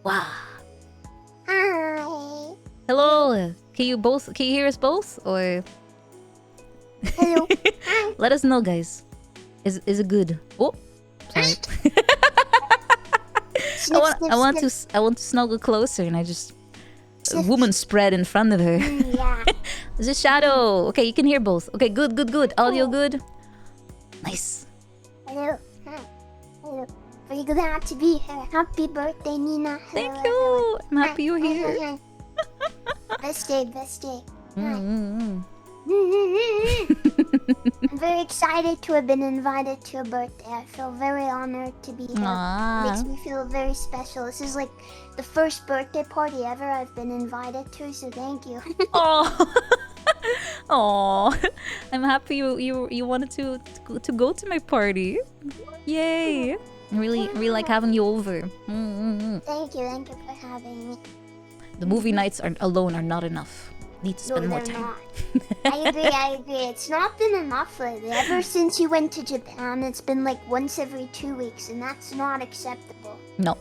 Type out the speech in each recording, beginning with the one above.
Wow. Hi. Hello. Can you hear us both? Or Hello. Hi. let us know, guys. Is it good? Oh, sorry. Sniff, sniff, I want sniff. to snuggle closer, and I just a Sniff. woman spread in front of her. Yeah. This is Shadow. Okay, you can hear both. Okay, good. Audio Oh. good. Nice. Hello. Hi. Hello. Very glad to be here. Happy birthday, Nina. Hello, Thank you. everyone. I'm happy you're here. Hi. Best day, best day. Hi. Mm-hmm. I'm very excited to have been invited to a birthday. I feel very honored to be here. It makes me feel very special. This is like the first birthday party ever I've been invited to, so thank you. Oh. Oh, I'm happy you wanted to go to my party. Yay! I really like having you over. Thank you for having me. The movie nights alone are not enough. Need to spend more they're time. not. I agree. It's not been enough lately. Ever since you went to Japan, it's been like once every 2 weeks, and that's not acceptable. No,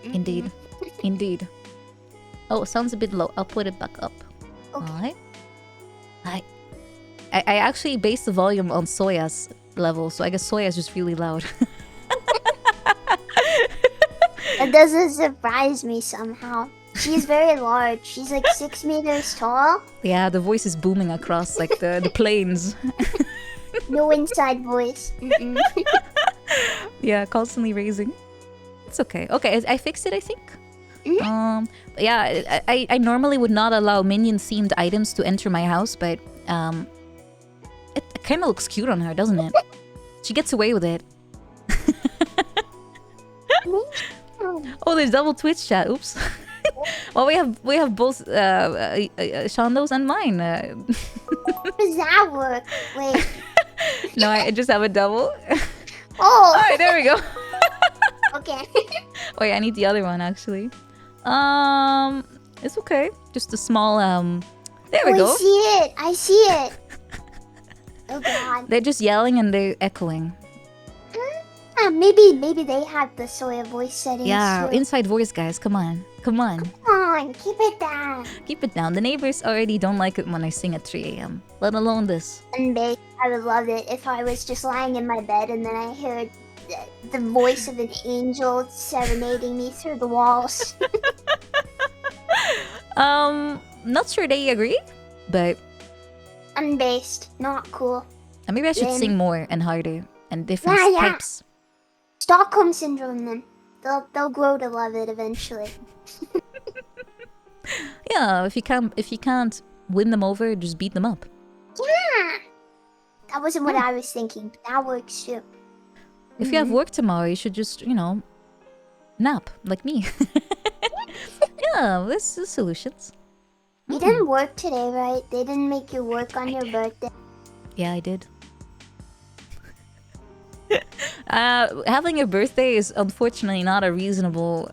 indeed. Oh, sounds a bit low. I'll put it back up. Okay. Alright. I actually based the volume on Soya's level, so I guess Soya's just really loud. That doesn't surprise me somehow. She's very large. She's like 6 meters tall. Yeah, the voice is booming across like the plains. No inside voice. Yeah, constantly raising. It's okay. Okay, I fixed it, I think. Yeah, I normally would not allow minion-themed items to enter my house, but it kind of looks cute on her, doesn't it? She gets away with it. Oh, there's double Twitch chat. Oops. Well, we have both Shondo's and mine. How does that work? Wait. No, I just have a double. Oh. Alright, there we go. Okay. Wait, I need the other one actually. It's okay. Just a small there we go. I see it. Oh god. They're just yelling and they're echoing. Maybe they had the Soya voice settings. Yeah, too. inside voice, guys. Come on. Come on, keep it down. Keep it down. The neighbors already don't like it when I sing at 3 a.m. Let alone this. And I would love it if I was just lying in my bed and then I heard the voice of an angel serenading me through the walls. Not sure they agree, but Unbased, not cool. maybe I should Lame. sing more and harder and different types. Stockholm syndrome then. They'll grow to love it eventually. Yeah, if you can't win them over, just beat them up. Yeah. That wasn't what I was thinking, but that works too. If you have work tomorrow, you should just, nap like me. Yeah, there's the solutions. You didn't work today, right? They didn't make you work on your birthday. Yeah, I did. Having a birthday is unfortunately not a reasonable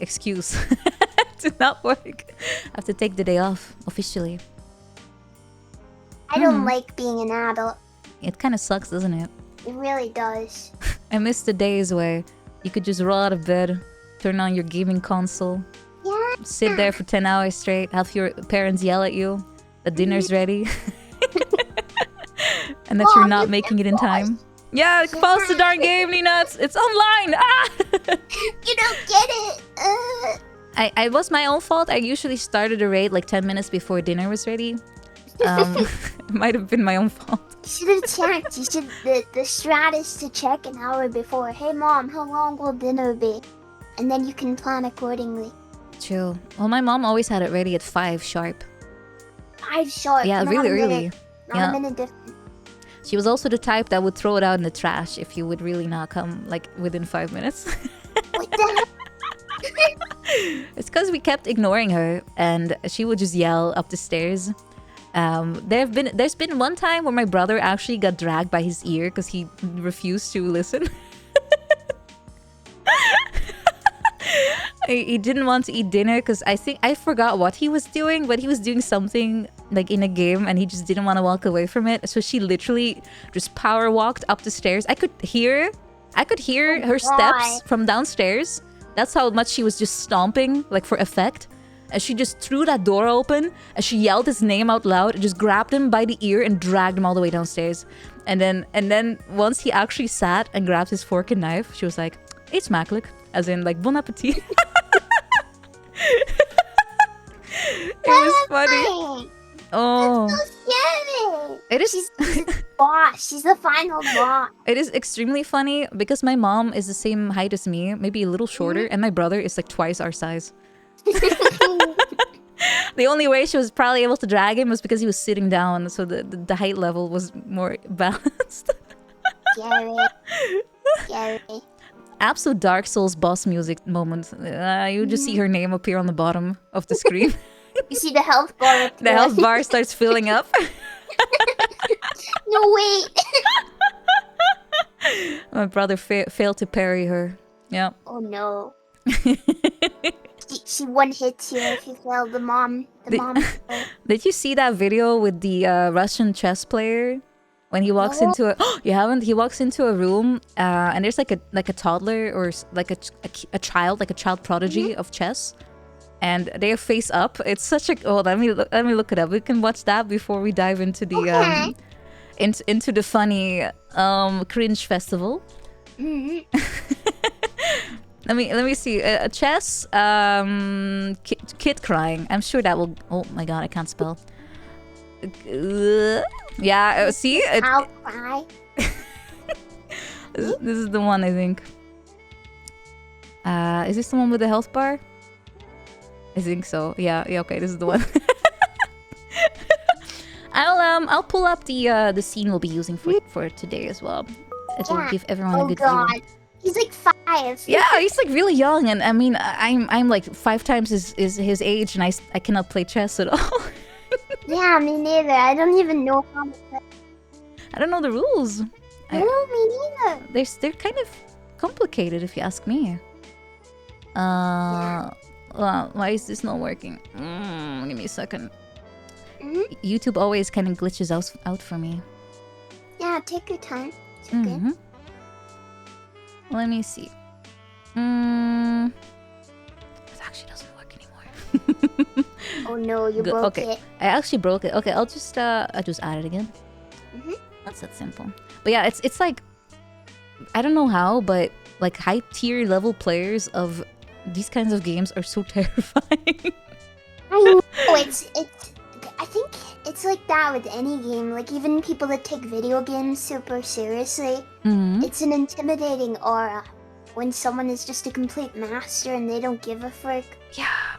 excuse to not work. I have to take the day off officially. I don't like being an adult. It kind of sucks, doesn't it? It really does. I miss the days where you could just roll out of bed, turn on your gaming console, sit there for 10 hours straight, have your parents yell at you that dinner's ready, and that you're not making it in time. Yeah, pause the darn game, Nina. It's online. Ah! You don't get it. It was my own fault. I usually started a raid like 10 minutes before dinner was ready. It might have been my own fault. You should have checked. You should. The strat is to check an hour before. Hey mom, how long will dinner be? And then you can plan accordingly. True. Well, my mom always had it ready at 5 sharp. 5 sharp. Yeah, not really a early. minute. Not a minute different. She was also the type that would throw it out in the trash if you would really not come like within 5 minutes. What the It's because we kept ignoring her and she would just yell up the stairs. There's been one time where my brother actually got dragged by his ear because he refused to listen. He didn't want to eat dinner because I forgot what he was doing, but he was doing something like in a game and he just didn't want to walk away from it. So she literally just power walked up the stairs. I could hear her steps from downstairs, That's how much she was just stomping, like for effect. And she just threw that door open and she yelled his name out loud and just grabbed him by the ear and dragged him all the way downstairs. And then once he actually sat and grabbed his fork and knife, she was like, "Eet smakelijk," as in like bon appetit. It was funny. Oh, That's so scary. it is. She's the boss. She's the final boss. It is extremely funny because my mom is the same height as me, maybe a little shorter, and my brother is like twice our size. The only way she was probably able to drag him was because he was sitting down, so the height level was more balanced. Scary. Scary. Absolute Dark Souls boss music moment. You just see her name appear on the bottom of the screen. You see the health bar. The health bar starts filling up. No, wait. My brother failed to parry her. Yeah. Oh no. She one hits you if you fail the mom. The mom. Did you see that video with the Russian chess player when he walks into a? You haven't. He walks into a room and there's like a toddler or like a child, like a child prodigy of chess, and they're face up. It's such a. Oh, let me look it up. We can watch that before we dive into the into the funny cringe festival. Let me see. Chess. Kid crying. I'm sure that will. Oh my god, I can't spell. Yeah. See. I'll cry. This is the one, I think. Is this the one with the health bar? I think so. Yeah. Okay. This is the one. I'll pull up the scene we'll be using for today as well. It will give everyone a good view. He's like 5. Yeah, he's like really young, and I mean, I'm like 5 times his age, and I cannot play chess at all. Yeah, me neither. I don't even know how to play. I don't know the rules. No, me neither. They're kind of complicated, if you ask me. Why is this not working? Give me a second. YouTube always kind of glitches out for me. Yeah, take your time. It's okay. Let me see. It actually doesn't work anymore. Oh no, you broke it. I actually broke it. Okay, I'll just add it again. That's that simple. But yeah, it's like, I don't know how, but like high tier level players of these kinds of games are so terrifying. I know. I think it's like that with any game. Like even people that take video games super seriously, it's an intimidating aura when someone is just a complete master and they don't give a frick. Yeah,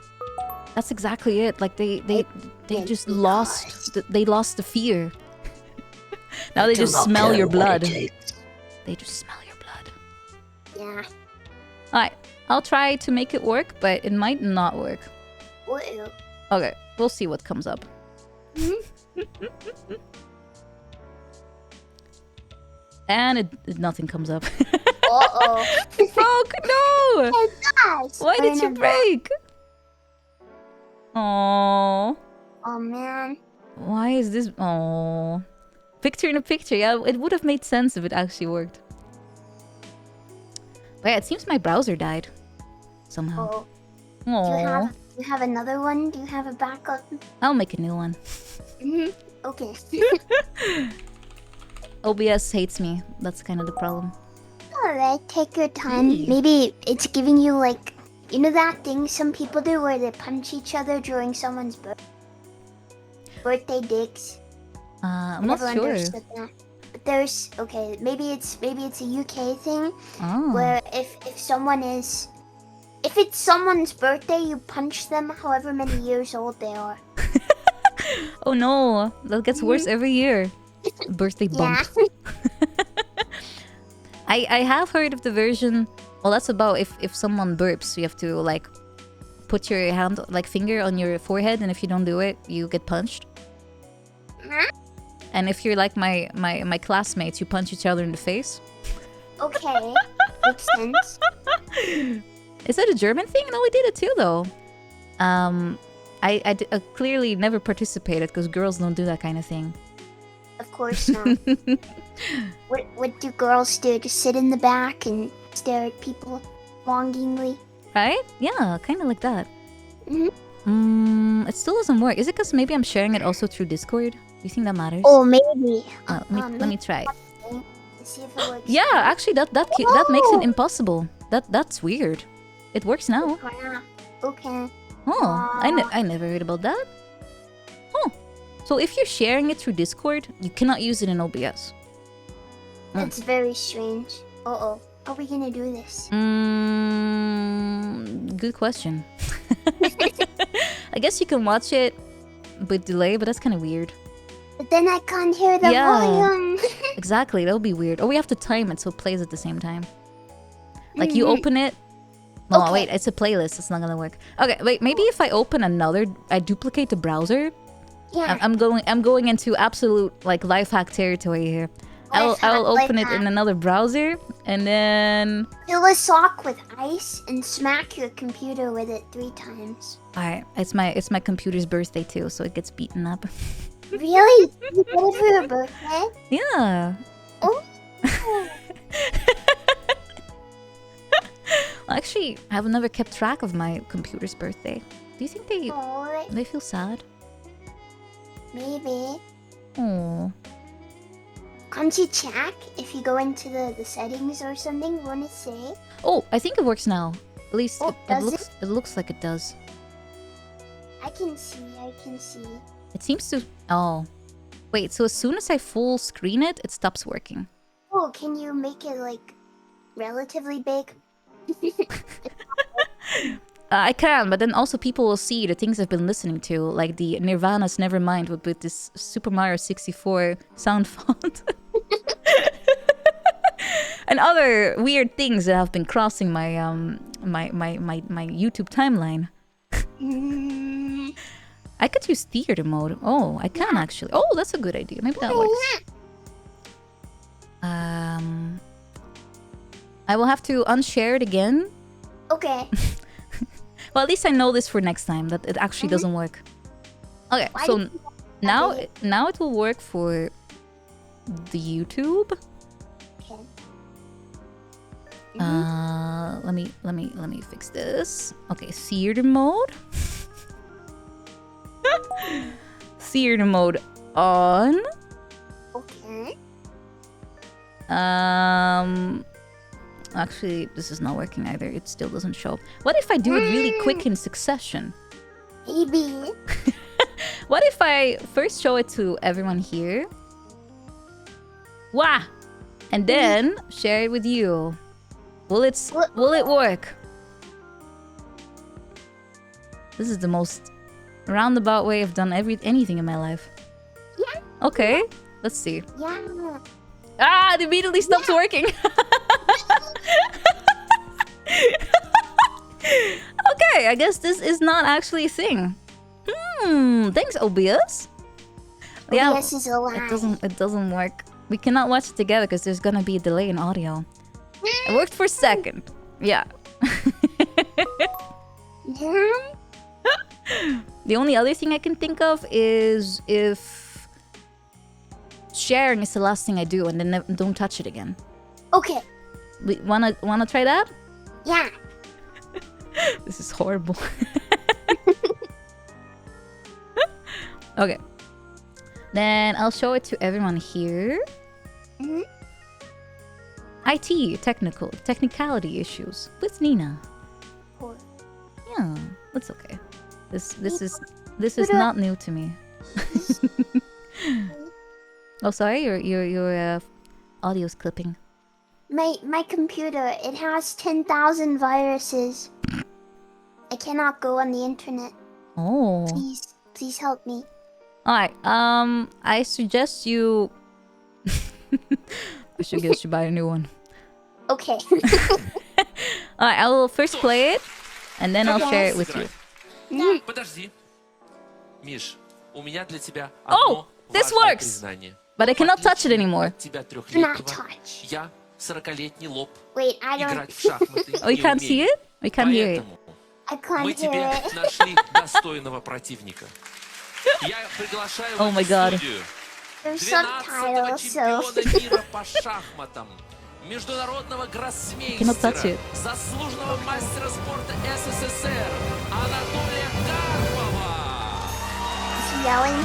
that's exactly it. Like they just lost the fear. Now they just smell your blood. They just smell your blood. Yeah. Alright, I'll try to make it work, but it might not work. Okay, we'll see what comes up. And nothing comes up. Uh-oh. Fuck, no! It does. Why did you break? Oh. Oh man. Why is this? Oh. Picture in a picture. Yeah, it would have made sense if it actually worked. But yeah, it seems my browser died somehow. Do you have another one? Do you have a backup? I'll make a new one. Okay. OBS hates me. That's kind of the problem. Alright, take your time. Maybe it's giving you like, you know that thing some people do where they punch each other during someone's birthday digs? I'm not sure. That. But there's maybe it's a UK thing where if it's someone's birthday, you punch them however many years old they are. Oh no, that gets worse every year. Birthday bump. I have heard of the version. Well, that's about if someone burps, you have to like put your hand, like finger on your forehead, and if you don't do it, you get punched. And if you're like my classmates, you punch each other in the face. Okay, makes sense. Is that a German thing? No, we did it too, though. I clearly never participated because girls don't do that kind of thing. Of course not. What do girls do? Just sit in the back and stare at people longingly? Right? Yeah, kind of like that. Mm-hmm. It still doesn't work. Is it because maybe I'm sharing it also through Discord? Do you think that matters? Oh, maybe. Let me try. See if it works. Yeah, actually, that makes it impossible. That's weird. It works now. Okay. Oh, I never heard about that. Oh, so if you're sharing it through Discord, you cannot use it in OBS. That's very strange. Uh-oh. How are we gonna do this? Good question. I guess you can watch it with delay, but that's kind of weird. But then I can't hear the volume. Exactly, that would be weird. Or we have to time it so it plays at the same time. Like you open it. Oh, wait, it's a playlist. It's not gonna work. Okay, wait, maybe if I open another, I duplicate the browser. Yeah. I'm going into absolute like life hack territory here. I'll open it in another browser and then fill a sock with ice and smack your computer with it 3 times. Alright, it's my computer's birthday too, so it gets beaten up. Really? You did it for your birthday? Yeah. Oh. Actually, I've never kept track of my computer's birthday. Do you think they feel sad? Maybe. Oh. Can't you check if you go into the settings or something? Wanna say? Oh, I think it works now. At least it looks like it does. I can see. It seems to. Oh, wait. So as soon as I full screen it, it stops working. Oh, can you make it like relatively big? I can, but then also people will see the things I've been listening to, like the Nirvana's Nevermind with this Super Mario 64 sound font. And other weird things that have been crossing my my YouTube timeline. I could use theater mode. Oh, I can actually. Oh, that's a good idea. Maybe that works. I will have to unshare it again. Okay. Well, at least I know this for next time, that it actually doesn't work. Okay, so now it will work for the YouTube. Okay. Let me fix this. Okay, theater mode. Theater mode on. Okay. Actually, this is not working either. It still doesn't show. What if I do it really quick in succession? Maybe. What if I first show it to everyone here? Wah! And then share it with you. Will it work? This is the most roundabout way I've done anything in my life. Yeah. Okay, let's see. Yeah. Ah, it immediately stops working. Okay, I guess this is not actually a thing. Thanks, OBS. OBS is a lie. It doesn't work. We cannot watch it together because there's gonna be a delay in audio. It worked for a second. Yeah. The only other thing I can think of is if sharing is the last thing I do and then don't touch it again. Okay. Wanna try that? Yeah. This is horrible. Okay. Then I'll show it to everyone here. IT, technicality issues with Nina. Cool. Yeah, that's okay. This is not new to me. Oh, sorry, your audio's clipping. My computer, it has 10,000 viruses. I cannot go on the internet. Oh. Please help me. Alright, I suggest you... I suggest you buy a new one. Okay. Alright, I will first play it, and then I'll share it with you. Подожди. Миш, у меня для тебя Oh, this works! But I cannot touch it anymore. Cannot touch. Я 40-летний лоб. Wait, I don't... Играть в шахматы Oh, you can't see it? We can't hear it. I can't мы hear тебе it. нашли достойного противника. Я приглашаю Oh в my God. студию There's 12-го subtitles, so... чемпиона мира по шахматам. международного Cannot touch гроссмейстера, it. заслуженного мастера спорта СССР Анатолия Карпова. Is he yelling?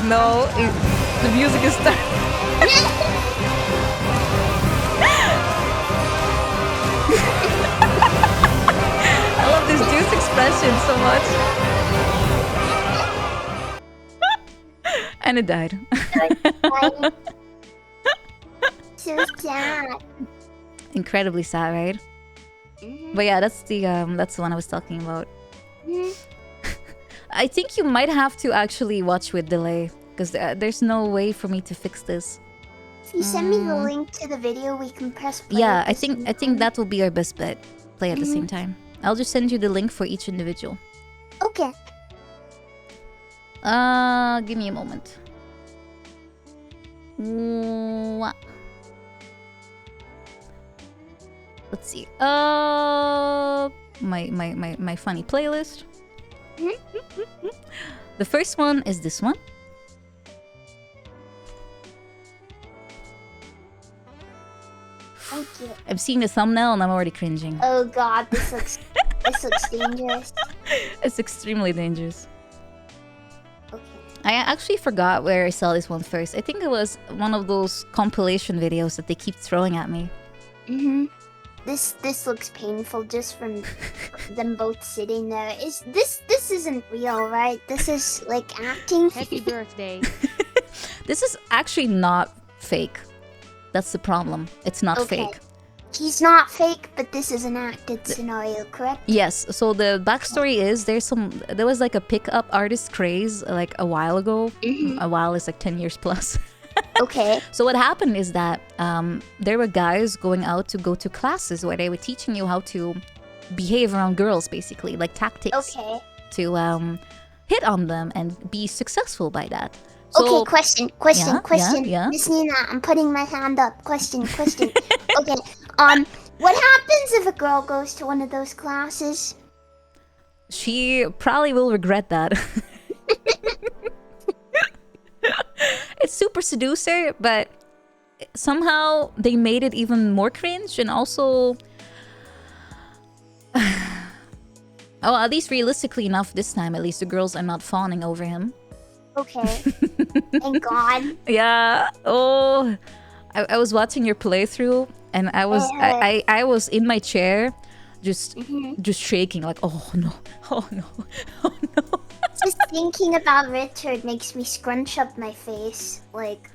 No, the music is starting. I love this dude's expression so much. And it died. So sad. Incredibly sad, right? But yeah, that's the one I was talking about. I think you might have to actually watch with delay because there's no way for me to fix this. If you send me the link to the video, we can press play. Yeah, at the I same think time. that will be our best bet. Play at the same time. I'll just send you the link for each individual. Okay. Give me a moment. Mwah. Let's see. My funny playlist. The first one is this one. Thank you. I'm seeing the thumbnail and I'm already cringing. Oh god, this looks dangerous. It's extremely dangerous. Okay. I actually forgot where I saw this one first. I think it was one of those compilation videos that they keep throwing at me. This looks painful just from them both sitting there. This isn't real, right? This is like acting. Happy birthday. This is actually not fake. That's the problem. It's not fake. He's not fake, but this is an acted scenario, correct? Yes. So the backstory is there was like a pickup artist craze like a while ago. A while is like 10 years plus. Okay. So what happened is that there were guys going out to go to classes where they were teaching you how to behave around girls, basically, like tactics to hit on them and be successful by that. So, okay, question. Yeah. Miss Nina, I'm putting my hand up. Question. Okay. What happens if a girl goes to one of those classes? She probably will regret that. It's super seducer, but somehow they made it even more cringe and also... Oh, at least realistically enough this time, at least the girls are not fawning over him. Okay. Thank God. Yeah. Oh, I was watching your playthrough and I was in my chair just shaking like, oh no. Just thinking about Richard makes me scrunch up my face. Like,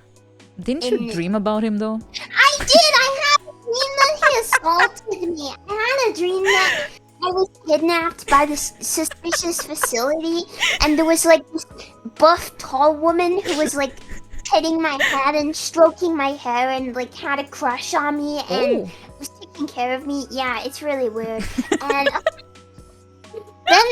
didn't you dream about him though? I did! I had a dream that he assaulted me. I had a dream that I was kidnapped by this suspicious facility, and there was like this buff, tall woman who was like petting my head and stroking my hair and like had a crush on me and was taking care of me. Yeah, it's really weird. And then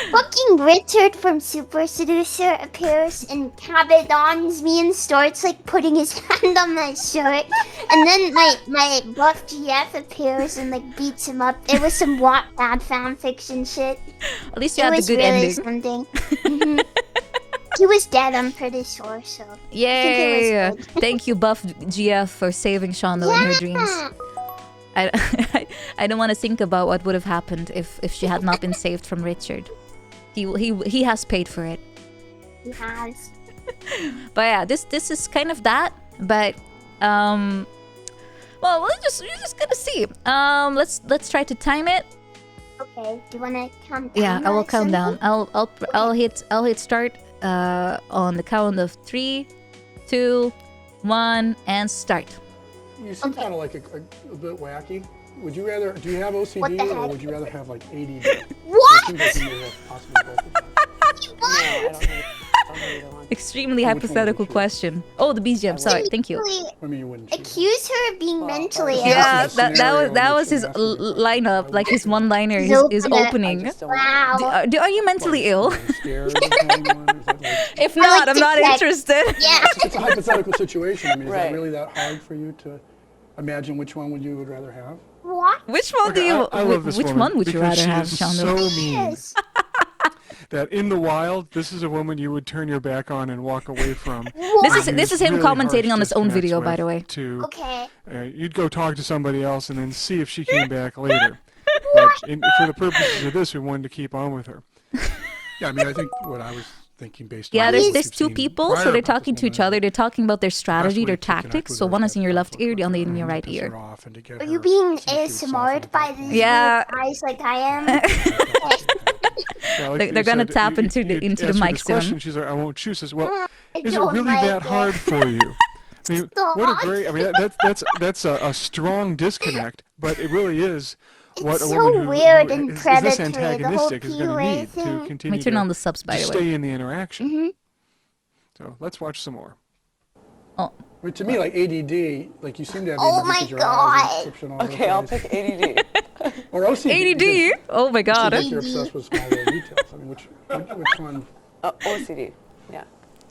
fucking Richard from Super Seducer appears and cabedons me and starts like putting his hand on my shirt. And then my buff GF appears and like beats him up. It was some Wattpad fanfiction shit. At least you had the good really ending. Something. He was dead, I'm pretty sure, so... Yay! Thank you, Buff GF, for saving Shondo in her dreams. I don't want to think about what would have happened if she had not been saved from Richard. He has paid for it. He has. But yeah, this is kind of that. But well, we're just gonna see. Let's try to time it. Okay. Do you wanna count down? Yeah, I will count down. I'll hit start on the count of 3, 2, 1, and start. You seem kind of like a bit wacky. Would you rather, do you have OCD or would you rather have like ADD? What? It seems like you have possibly both of them. No, I don't think either one. Extremely hypothetical question. Oh, the BGM. Sorry, thank you. I mean, you wouldn't choose. Accuse her of being mentally ill. Yeah, that was his lineup, like his one-liner, his opening. Wow. Are you mentally ill? Scared of anyone? Is that like, If not, like I'm not to check. interested. Yeah. it's a hypothetical situation. I mean, is Right. that really that hard for you to imagine which one would you would rather have? What? Which one do you? I love this Which woman one would you because rather she have, is Shondo? so mean. Yes. that in the wild, this is a woman you would turn your back on and walk away from. This is him Really commentating harsh on his own disconnects video, by with the way. Okay. You'd go talk to somebody else and then see if she came back later. But for the purposes of this, we wanted to keep on with her. Yeah, I mean, I think what I was thinking based Yeah, on there's what there's you've two seen people, prior so they're about this talking to each woman, other. They're talking about their strategy, way their to connect tactics. with So her one is is in to your have left ear, conflict the other with in her your and right piss ear. her off and to get Are her you being to make you ASMR'd by soften these Yeah. little eyes like I am? Yeah, like They're you gonna said, tap you- into you the asked her mic this question, soon. She's like, I won't choose. Says, well, I is it don't really like that it. hard for you? I mean, So what a hard. great. I mean, that's a strong disconnect, but it really is what It's a so woman who weird who and is this predatory, the whole antagonistic is going to PUA need to thing. Let continue me turn to, on the subs, by to the way. stay in the interaction. So let's watch some more. Oh, I mean, to me, like ADD, like you seem to have Oh ADD my because your eyes God. are twitching all over the Okay, I'll place. pick ADD. Or OCD. ADD. Oh my god. Because you're obsessed with small little details. I mean, which one? OCD. Yeah.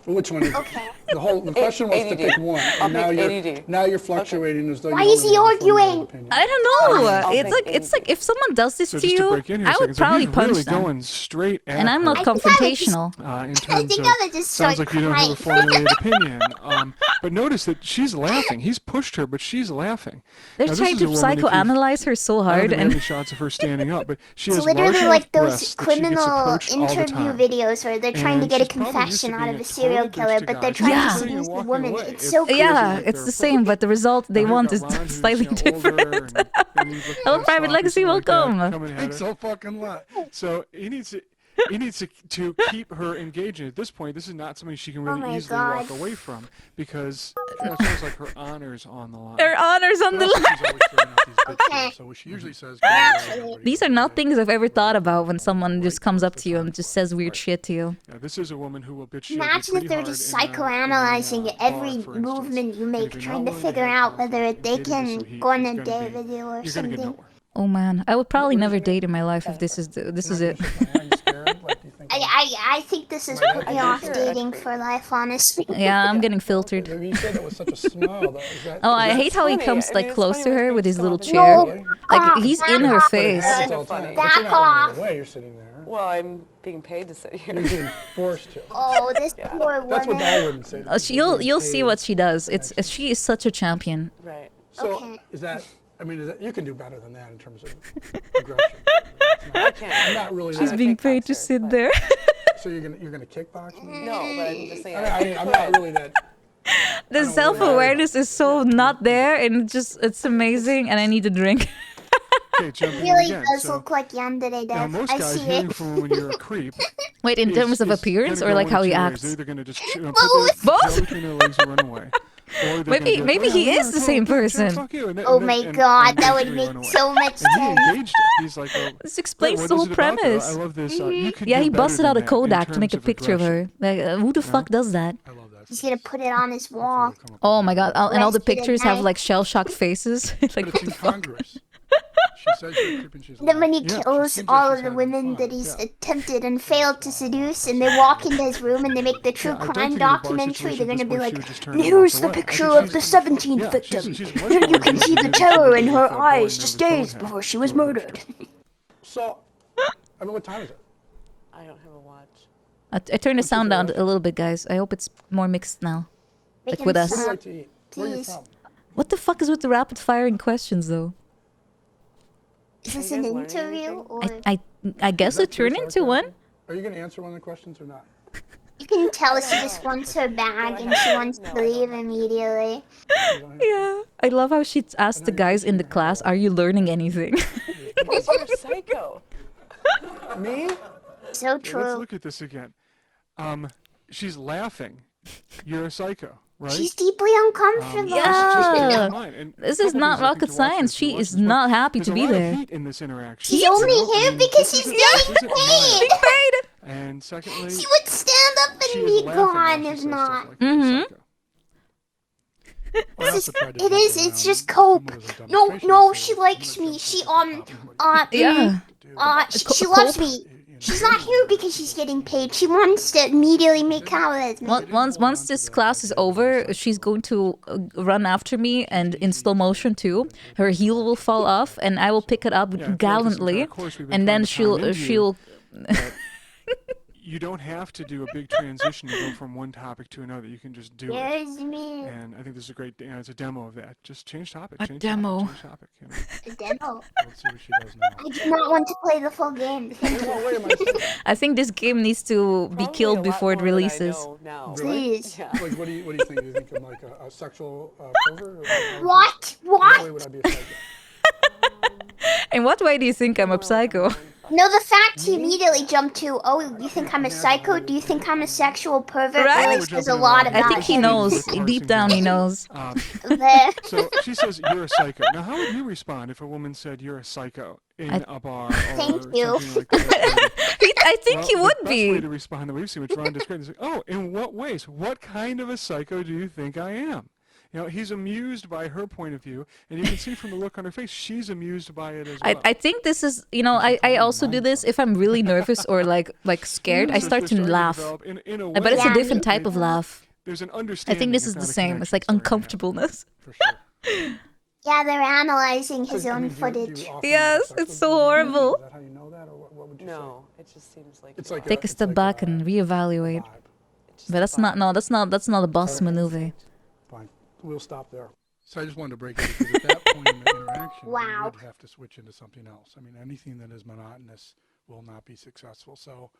Which one? Okay. The question was to ADD. pick one, I'll and now pick you're ADD. fluctuating as though Why you is don't he really have a formulated arguing? opinion. I don't know. I'll It's pick like if someone does this So to just to you, break in here a I would second, so probably he's punch really them. going straight at And I'm not her. confrontational. In I terms think of, I would just sounds start like you don't have a crying. formulated opinion. But notice that she's laughing. He's pushed her, but she's laughing. They're Now, this trying is to a woman, if you've- psychoanalyze her so I don't hard, think we have and any shots of her standing up, but she It's has literally large like enough those breasts that she gets criminal approached all the interview time. videos where they're trying to And get a she's probably used to confession out being of a a serial total killer, bitch to but they're guys, trying Yeah. to turning seduce and the walking woman. away. It's If so it feels crazy. yeah, like it's they're the same, but the result they Now, here want you is got Ron, who's, slightly you know, older different. and he's looking Hello, pissed Private off or Legacy, something like that, welcome. coming at Thanks her. a fucking lot. So he needs to keep her engaged. And at this point, this is not something she can Oh really my easily God. walk away from because it feels like her honor's on the line. Her honor's on the Also, line. she's always throwing out these bitch Okay. words, so she usually says. Actually, These are not things I've ever thought about when someone just comes up to you and just says weird shit to you. Yeah, this is a woman who will bitch you Imagine if they're just psychoanalyzing every movement you make, trying to figure out whether they can go on a date with you or You're gonna get something. nowhere. Oh man, I would probably never date in my life if this is it. Are you scared? Like, do you think I think this is put me off dating for life, honestly. Yeah, I'm getting filtered. You said it with such a smile, though. Is that, Oh, is I that- hate how he funny. comes I like mean, it's close funny to when her things with his come little up. chair. No. Like he's in her But it face. happens all the Funny. time. But But you're Back not running off. away, you're sitting there. Well, I'm being paid to sit here. You're being forced to. Oh, this poor That's what I woman. wouldn't say. to people. You'll You're see paid. what she does. She is such a champion. Right. So Okay. is that? I mean, you can do better than that in terms of aggression. I can't. I'm not really. She's that, being paid to kickboxer, sit but- there. so you're gonna kickbox me? No, but I'm just saying. I mean, I'm not really that. The self-awareness is so not there, and it's amazing. And I need a drink. Okay, jumping in Really again. does So, look like Yandere now, does. most I guys see hearing it. from when you're a creep. Wait, in terms of appearance or like how he acts? They're either gonna just put Both. their tail between their legs and run away. Or they're Maybe- gonna be like, maybe "Oh, he yeah, is the yeah, same fuck you, person. fuck you," and then- Oh and my then- god, and that would basically make run away. so much And he sense. engaged it. He's like, well, This explains what the is whole it about, though? premise. I love this. You could Yeah, do he better busted than out a that in Kodak to make a terms of picture of aggression. her. Like, who the fuck does that? I love that. He's gonna put it on his wall. Oh my god! And all the Rest of the pictures have night. like shell-shocked faces. But Like, it's what the fuck? incongruous. She says she's creeping. She's Then when he Yeah, she kills seems like all she's of the having women fun, that he's yeah. attempted and failed to seduce, and they walk into his room and they make the true Yeah, I don't crime think in a bar documentary, they're situation gonna at be this point she like, would just turn and here's walk the away. I picture think of the she's- 17th yeah, victim. she's much Here more you can see the engaged terror in with her a boy eyes and just with a days phone before hat. she was Sure, murdered. So, I mean, what time is it? I don't have a watch. I turned the sound down a little bit, guys. I hope it's more mixed now. Make Like him with us. What do you stop. like to eat? Where are you Please. from? What the fuck is with the rapid firing questions, though? Is this Are an you guys learning interview anything? or I guess Is that it turned pure into sarcasm? one. Are you gonna answer one of the questions or not? you can tell she just wants her bag and she wants to leave immediately. Yeah, I love how she asked the guys in the class, "Are you learning anything?" Because you're a psycho. Me? So Let's true. look at this again. She's laughing. You're a psycho, right? She's deeply uncomfortable. Yeah. Just keep in mind, and This a is couple not things I think rocket to watch science. if She you watch is this, but not happy there's to a be lot of there. heat in this interaction. She's You know, only I here mean, because this she's isn't- getting this isn't paid. mine. Paid. And secondly, She would stand up she and is be laughing while gone she if says stuff not. like you're a psycho. I also tried to It joke is. around. It's just Someone cope. was a No, demonstration, no. so She I'm likes gonna me. jump She on top of Yeah. she loves me. She's not here because she's getting paid. She wants to immediately make out with me. Once this class is over, she's going to run after me, and in slow motion too. Her heel will fall off, and I will pick it up Yeah, throughout this gallantly, entire course, we've been and then trying to pound into you she'll. you don't have to do a big transition to go from one topic to another. You can just do it. There's me. And I think this is a great, it's a demo of that. Just change topic. A change demo. Topic, change topic. You know? A demo. Let's see what she does now. I do not want to play the full game. Hey, well, wait a minute. I think this game needs to be Probably killed a lot before it more than I releases. know now. Really? Please. Yeah. Like, what do you think? Do you think I'm like a sexual pervert? Or What? In what way What? would I be a psycho? In what way do you think I'm a psycho? No, the fact he immediately jumped to, oh, you think I'm a psycho? Do you think I'm a sexual pervert? Right? Really says a lot I about think he him. knows. Deep down, he knows. There. So she says you're a psycho. Now, how would you respond if a woman said you're a psycho in a bar or Thank something you. like that? I think he would The best way be. to respond that we've seen, which Ron described, is like, oh, in what ways? What kind of a psycho do you think I am? You know, he's amused by her point of view, and you can see from the look on her face, she's amused by it as well. I think this is, you know, I also do this if I'm really nervous or like scared. I So start they're to starting laugh. develop in a But it's a Yeah, different me type of laugh. There's an I understanding. think this if is the not a same. It's like connection starting to happen. uncomfortableness. For sure. Yeah, they're analyzing his So, I own mean, do you footage. often Yes, have sex it's with so women? horrible. Is that how you know that, or what would you say? No, it just seems like It's like Take a it's step like back and reevaluate. vibe. it's just But that's a not, vibe. no, that's not a boss maneuver. Fine. We'll stop there. So I just wanted to break it because at that point in the interaction, Wow. we would have to switch into something else. I mean, anything that is monotonous will not be successful. So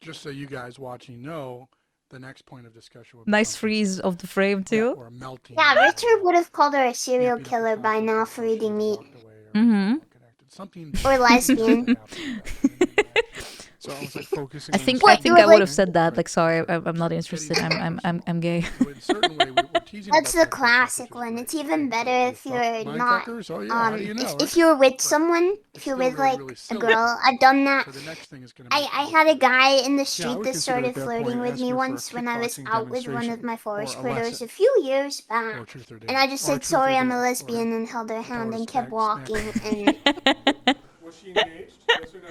just so you guys watching know, the next point of discussion would be Nice something freeze of the frame yeah, too. or a melting. Yeah, Richard would have called her a Can't serial beat up the killer by conflict now until for she eating meat. walked away or Mhm. not connected. Something Or lesbian. So I was like focusing. I on think the I What, think you I were would like- have said that. Like, sorry, I'm not interested. I'm gay. So in a certain way, we're teasing That's about the sexual stuff, classic which is one. great. It's even Like, better they if fuck you're mind not. fuckers? Oh, yeah, how do you know, If right? you're with But someone, if it's you're still with really, like really a silly. girl, I've done that. So the next thing is gonna I be had a guy in the I street would that consider started at that flirting point with asking me for a once when I was kickboxing out with one of demonstration my or forest a critters lesson. a few years or back. truth or dare. And I just Or said, truth or sorry, I'm a dare, or lesbian, and held her hand and kept smack- walking. smack. And Was she engaged? Yes or no?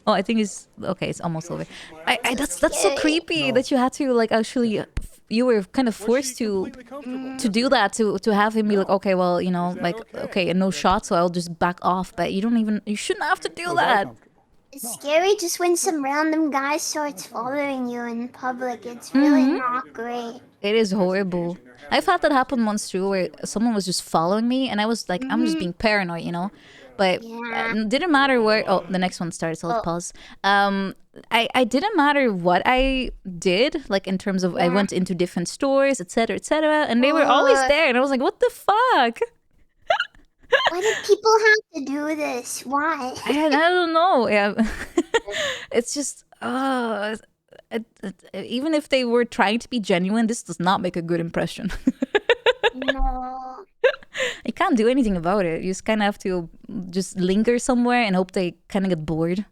Oh, I think it's okay. It's almost over. That's so Scary. creepy No. that you had to like actually. You were kind of Was forced she to completely comfortable? do that to have him be like, No. okay, well, you know, Is that like okay? okay, and no shot, so I'll just back off. But you don't even, you shouldn't have to do Oh, very that. comfortable. it's scary just when some random guy starts following you in public. It's really Mm-hmm. not great. It is horrible. I've had that happen once too, where someone was just following me, and I was like, I'm just being paranoid, you know. But Yeah. didn't matter where. Oh, the next one starts. So let's Oh. pause. I didn't matter what I did, like in terms of I Yeah. went into different stores, etc., etc., and they were always there, and I was like, what the fuck? Why do people have to do this? Why? I don't know. Yeah, it's just even if they were trying to be genuine, this does not make a good impression. No. You can't do anything about it. You just kind of have to just linger somewhere and hope they kind of get bored.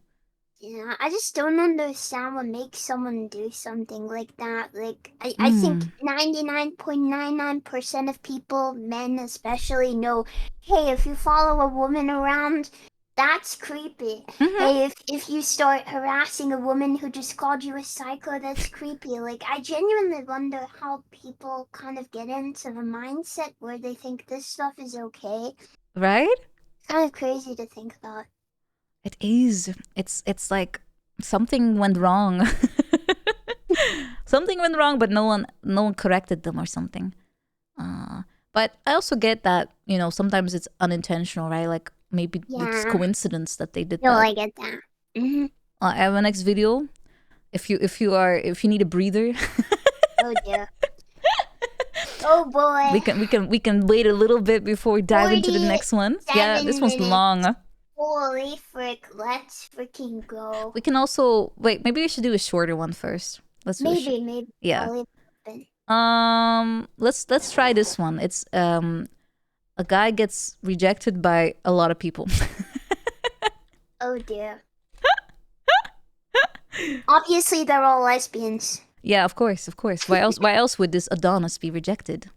Yeah, I just don't understand what makes someone do something like that. Like, I think 99.99% of people, men especially, know, hey, if you follow a woman around, that's creepy. Hey, if you start harassing a woman who just called you a psycho, that's creepy. Like, I genuinely wonder how people kind of get into the mindset where they think this stuff is okay. Right? Kind of crazy to think about. It is. It's like something went wrong. Something went wrong, but no one corrected them or something. But I also get that, you know, sometimes it's unintentional, right? Like maybe it's Yeah. coincidence that they did No, that. I get that. Hmm. I have a next video. If you need a breather, Oh dear. Oh boy. we can wait a little bit before we dive into the 47 next one. Yeah, this one's minutes. long. Holy frick, let's freaking go. We can also wait. Maybe we should do a shorter one first. Let's do a Maybe. yeah. I'll leave it open. Let's try this one. It's a guy gets rejected by a lot of people. Oh dear. Obviously, they're all lesbians. Yeah, of course. Why else would this Adonis be rejected?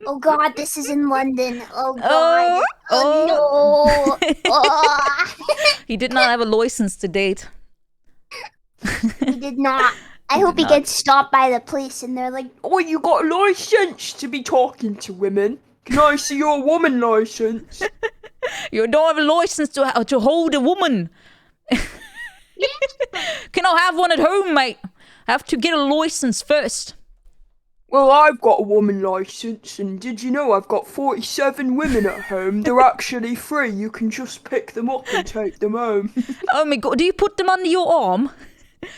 Oh god, this is in London. Oh Oh, god. Oh, no. Oh. He did not have a license to date. He did not. I hope he not. gets stopped by the police and they're like, Oh, you got a license to be talking to women? Can I see your woman license? You don't have a license to hold a woman. Cannot have one at home, mate. I have to get a license first. Well, I've got a woman license, and did you know I've got 47 women at home? They're actually free. You can just pick them up and take them home. Oh my god, do you put them under your arm?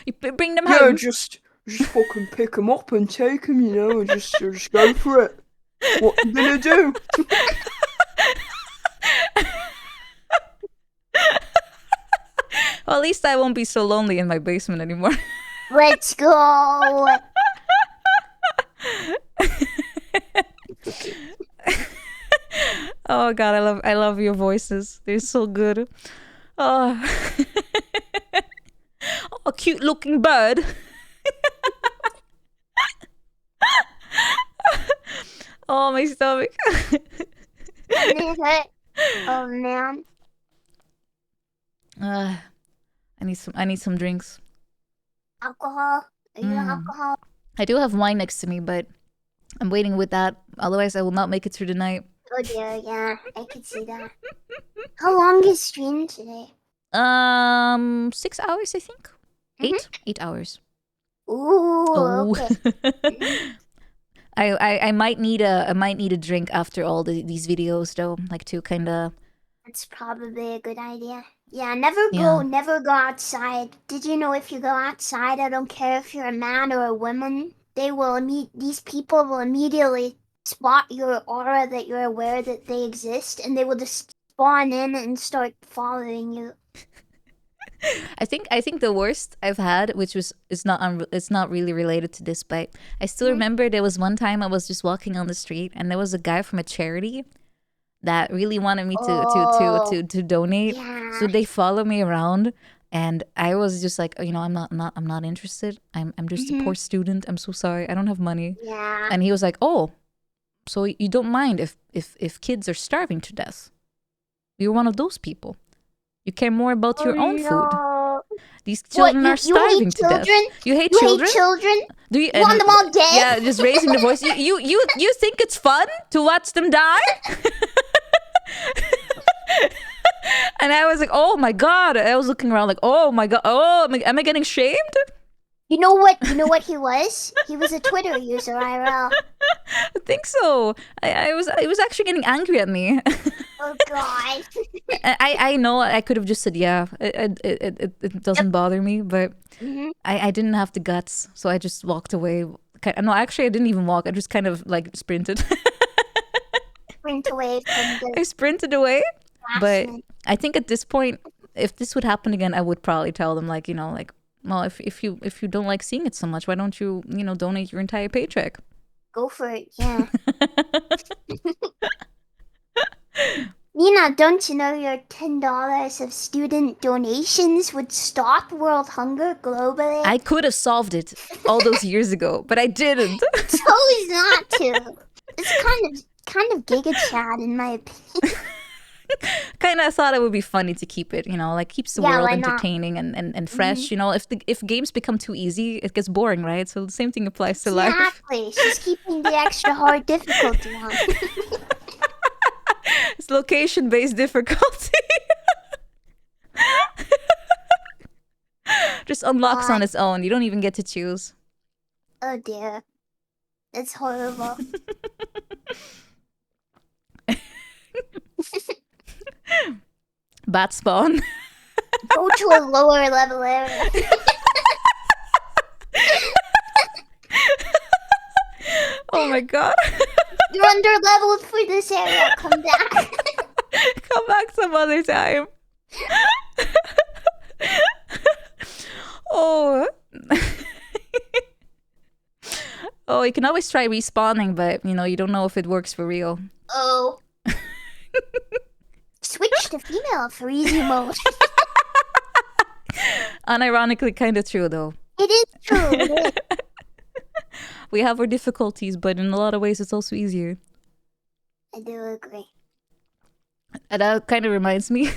You bring them Yeah, home? just fucking pick them up and take them, you know, and just go for it. What you gonna do? Well, at least I won't be so lonely in my basement anymore. Let's go. Oh god, I love your voices. They're so good. Oh, oh cute looking bird. Oh, my stomach. Oh man. I need some drinks. Alcohol? Are you alcohol? I do have wine next to me, but I'm waiting with that. Otherwise, I will not make it through the night. Oh dear, yeah, I could see that. How long is stream today? 6 hours, I think. 8 hours. Ooh, Oh. okay. I might need a drink after all these videos though, like to kind of. That's probably a good idea. Yeah, Yeah. never go outside. Did you know if you go outside, I don't care if you're a man or a woman, these people will immediately spot your aura that you're aware that they exist, and they will just spawn in and start following you. I think the worst I've had, which was it's not really related to this, but I still remember there was one time I was just walking on the street and there was a guy from a charity that really wanted me to donate. Yeah. So they follow me around and I was just like, you know, I'm not interested. I'm just a poor student. I'm so sorry. I don't have money. Yeah. And he was like, "Oh, so you don't mind if kids are starving to death? You're one of those people. You care more about your own food. These children are starving to death. You hate children? Hate children? Do you Want them all dead? Yeah, just raising the voice. You think it's fun to watch them die?" And I was like, "Oh my god!" I was looking around like, "Oh my god! Oh, am I getting shamed?" You know what he was? He was a Twitter user, IRL. I think so. I was actually getting angry at me. Oh god. I know I could have just said yeah. It doesn't bother me, but I didn't have the guts, so I just walked away. No, actually, I didn't even walk. I just kind of like sprinted. Sprint away from I the sprinted away, but harassment. I think at this point, if this would happen again, I would probably tell them like, you know, like, well, if you don't like seeing it so much, why don't you donate your entire paycheck? Go for it, yeah. Nina, don't you know your $10 of student donations would stop world hunger globally? I could have solved it all those years ago, but I didn't. Chose not to. It's kind of giga chat in my opinion. Kind of thought it would be funny to keep it, you know, like keeps the Yeah, world why not? entertaining and fresh. You know, if games become too easy, it gets boring, right? So the same thing applies to life. Exactly. She's keeping the extra hard difficulty on. It's location-based difficulty. Just unlocks on its own. You don't even get to choose. Oh dear. That's horrible. Bat spawn. Go to a lower level area. Oh my god. You're under leveled for this area. Come back. Come back some other time. Oh. Oh, you can always try respawning, but you know, you don't know if it works for real. Oh. Switch to female for easy mode. Unironically kind of true though. It is true. It is. We have our difficulties, but in a lot of ways it's also easier. I do agree. And that kind of reminds me.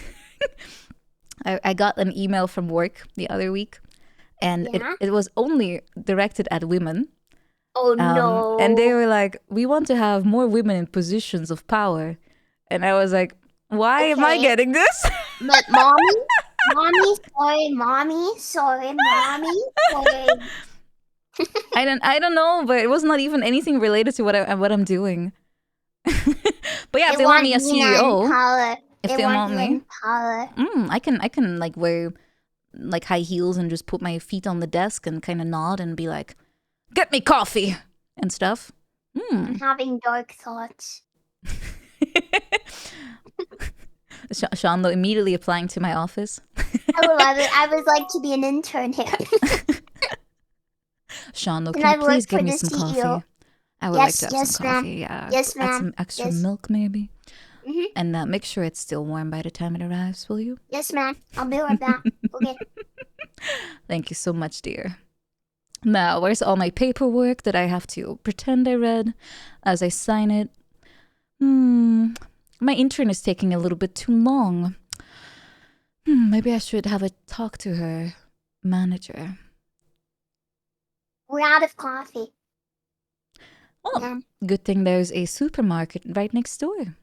I got an email from work the other week, and Yeah? it was only directed at women. Oh no. And they were like, "We want to have more women in positions of power." And I was like, "Why am I Okay. getting this?" But mommy, Mommy, sorry, sorry. I don't know, but it was not even anything related to what I'm doing. But yeah, if they want me as CEO, if they want me, I can like wear like high heels and just put my feet on the desk and kind of nod and be like, "Get me coffee" and stuff. I'm having dark thoughts. Shondo immediately applying to my office. I would like to be an intern here. Shondo, Can can I you please work for give me the some CEO? coffee? I would like to have some coffee. Yeah. Yes, Add some ma'am. extra Yes. milk, maybe. Mhm. And make sure it's still warm by the time it arrives, will you? Yes, ma'am. I'll be right back. Okay. Thank you so much, dear. Now, where's all my paperwork that I have to pretend I read as I sign it? My intern is taking a little bit too long. Maybe I should have a talk to her manager. We're out of coffee. Oh, Yeah. good thing there's a supermarket right next door.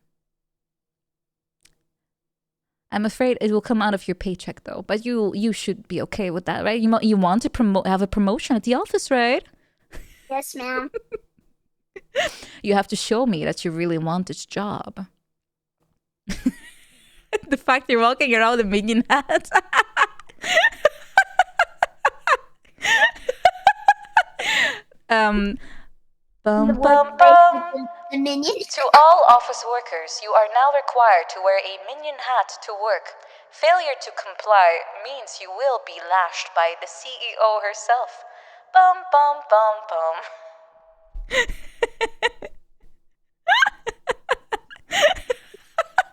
I'm afraid it will come out of your paycheck though, but you should be okay with that, right? You want to have a promotion at the office, right? Yes, ma'am. You have to show me that you really want this job. The fact you're walking around with a minion hat. The minion. To all office workers, you are now required to wear a minion hat to work. Failure to comply means you will be lashed by the CEO herself. Bum bum bum bum.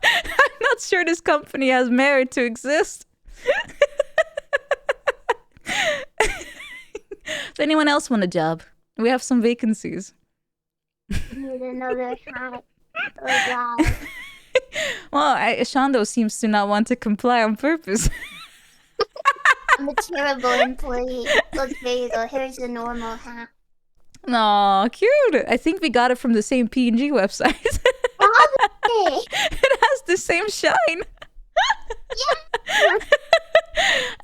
I'm not sure this company has merit to exist. Does anyone else want a job? We have some vacancies. Need another hat. Oh god. Well, Shondo seems to not want to comply on purpose. I'm a terrible employee. Look, there you go. Here's a normal hat. Aw, cute. I think we got it from the same P&G website. Hey. It has the same shine. Yeah.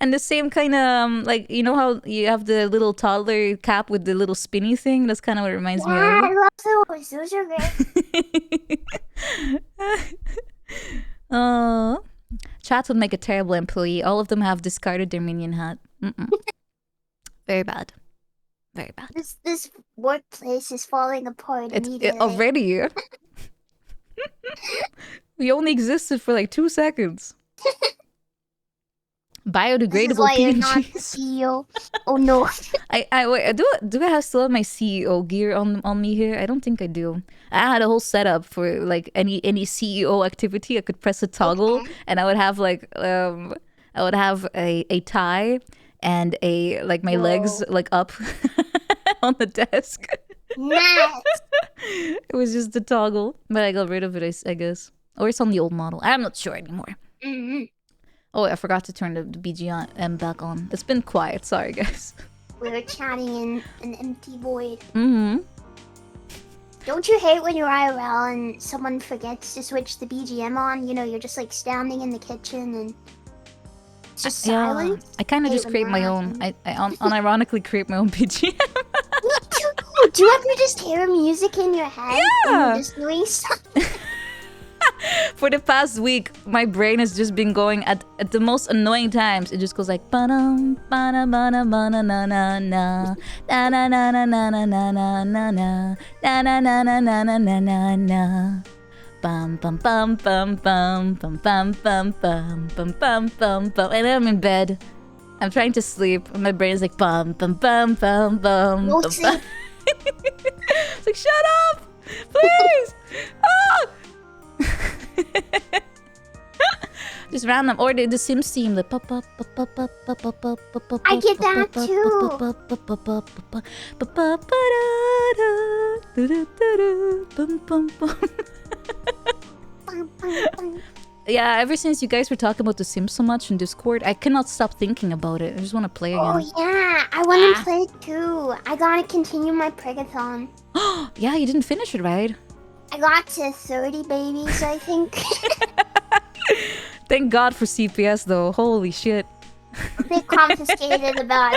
And the same kind of, like, you know how you have the little toddler cap with the little spinny thing? That's kind of what it reminds me Yeah, of. I love those. Those are great. Chat would make a terrible employee. All of them have discarded their minion hat. Very bad. Very bad. This workplace is falling apart immediately. Already. We only existed for like 2 seconds. Biodegradable This is why you're not the PNGs. CEO. Oh no. Wait, do I still have my CEO gear on me here? I don't think I do. I had a whole setup for like any CEO activity. I could press a toggle, Okay. and I would have like I would have a tie and my legs like up on the desk. Nice. It was just a toggle, but I got rid of it, I guess, or it's on the old model. I'm not sure anymore. Mm-hmm. Oh, I forgot to turn the BGM back on. It's been quiet. Sorry, guys. We were chatting in an empty void. Mm-hmm. Don't you hate when you're IRL and someone forgets to switch the BGM on? You know, you're just like standing in the kitchen and it's just silent. I kind of Hate just when create that my own. happens. I unironically create my own BGM. Me too. Do you ever just hear music in your head? Yeah. And you're just doing something? For the past week, my brain has just been going at the most annoying times. It just goes like ba-dum, ba-da, ba-da, ba-da, na na na, na na na na na na na na na na, na na na na na na na na na. Bum bum bum bum bum bum bum bum bum bum bum bum bum. And I'm in bed. I'm trying to sleep, and my brain is like bum bum bum bum bum. No bum, sleep. bum. It's like shut up, please. Ah! Just random, or the Sims theme, the pop up. I get that too. Yeah, ever since you guys were talking about the Sims so much in Discord, I cannot stop thinking about it. I just want to play Oh again. yeah, I want to play too. I gotta continue my Prigathon. Yeah, you didn't finish it, right? I got to 30 babies, I think. Thank God for CPS though. Holy shit. They confiscated about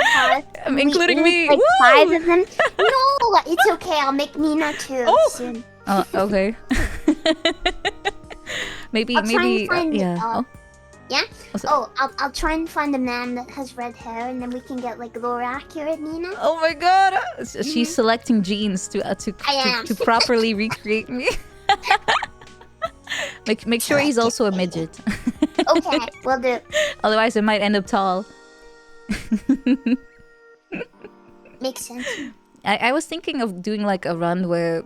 Including me. Like Woo! 5 of them. No, it's okay. I'll make Nina too soon. Okay. maybe I'll try and maybe find yeah. Yeah? What's up? I'll try and find a man that has red hair, and then we can get like lore accurate Nina. Oh my god! She's selecting genes to properly recreate me. Make sure he's also a midget. Okay, will do. Otherwise, I might end up tall. Makes sense. I was thinking of doing like a run where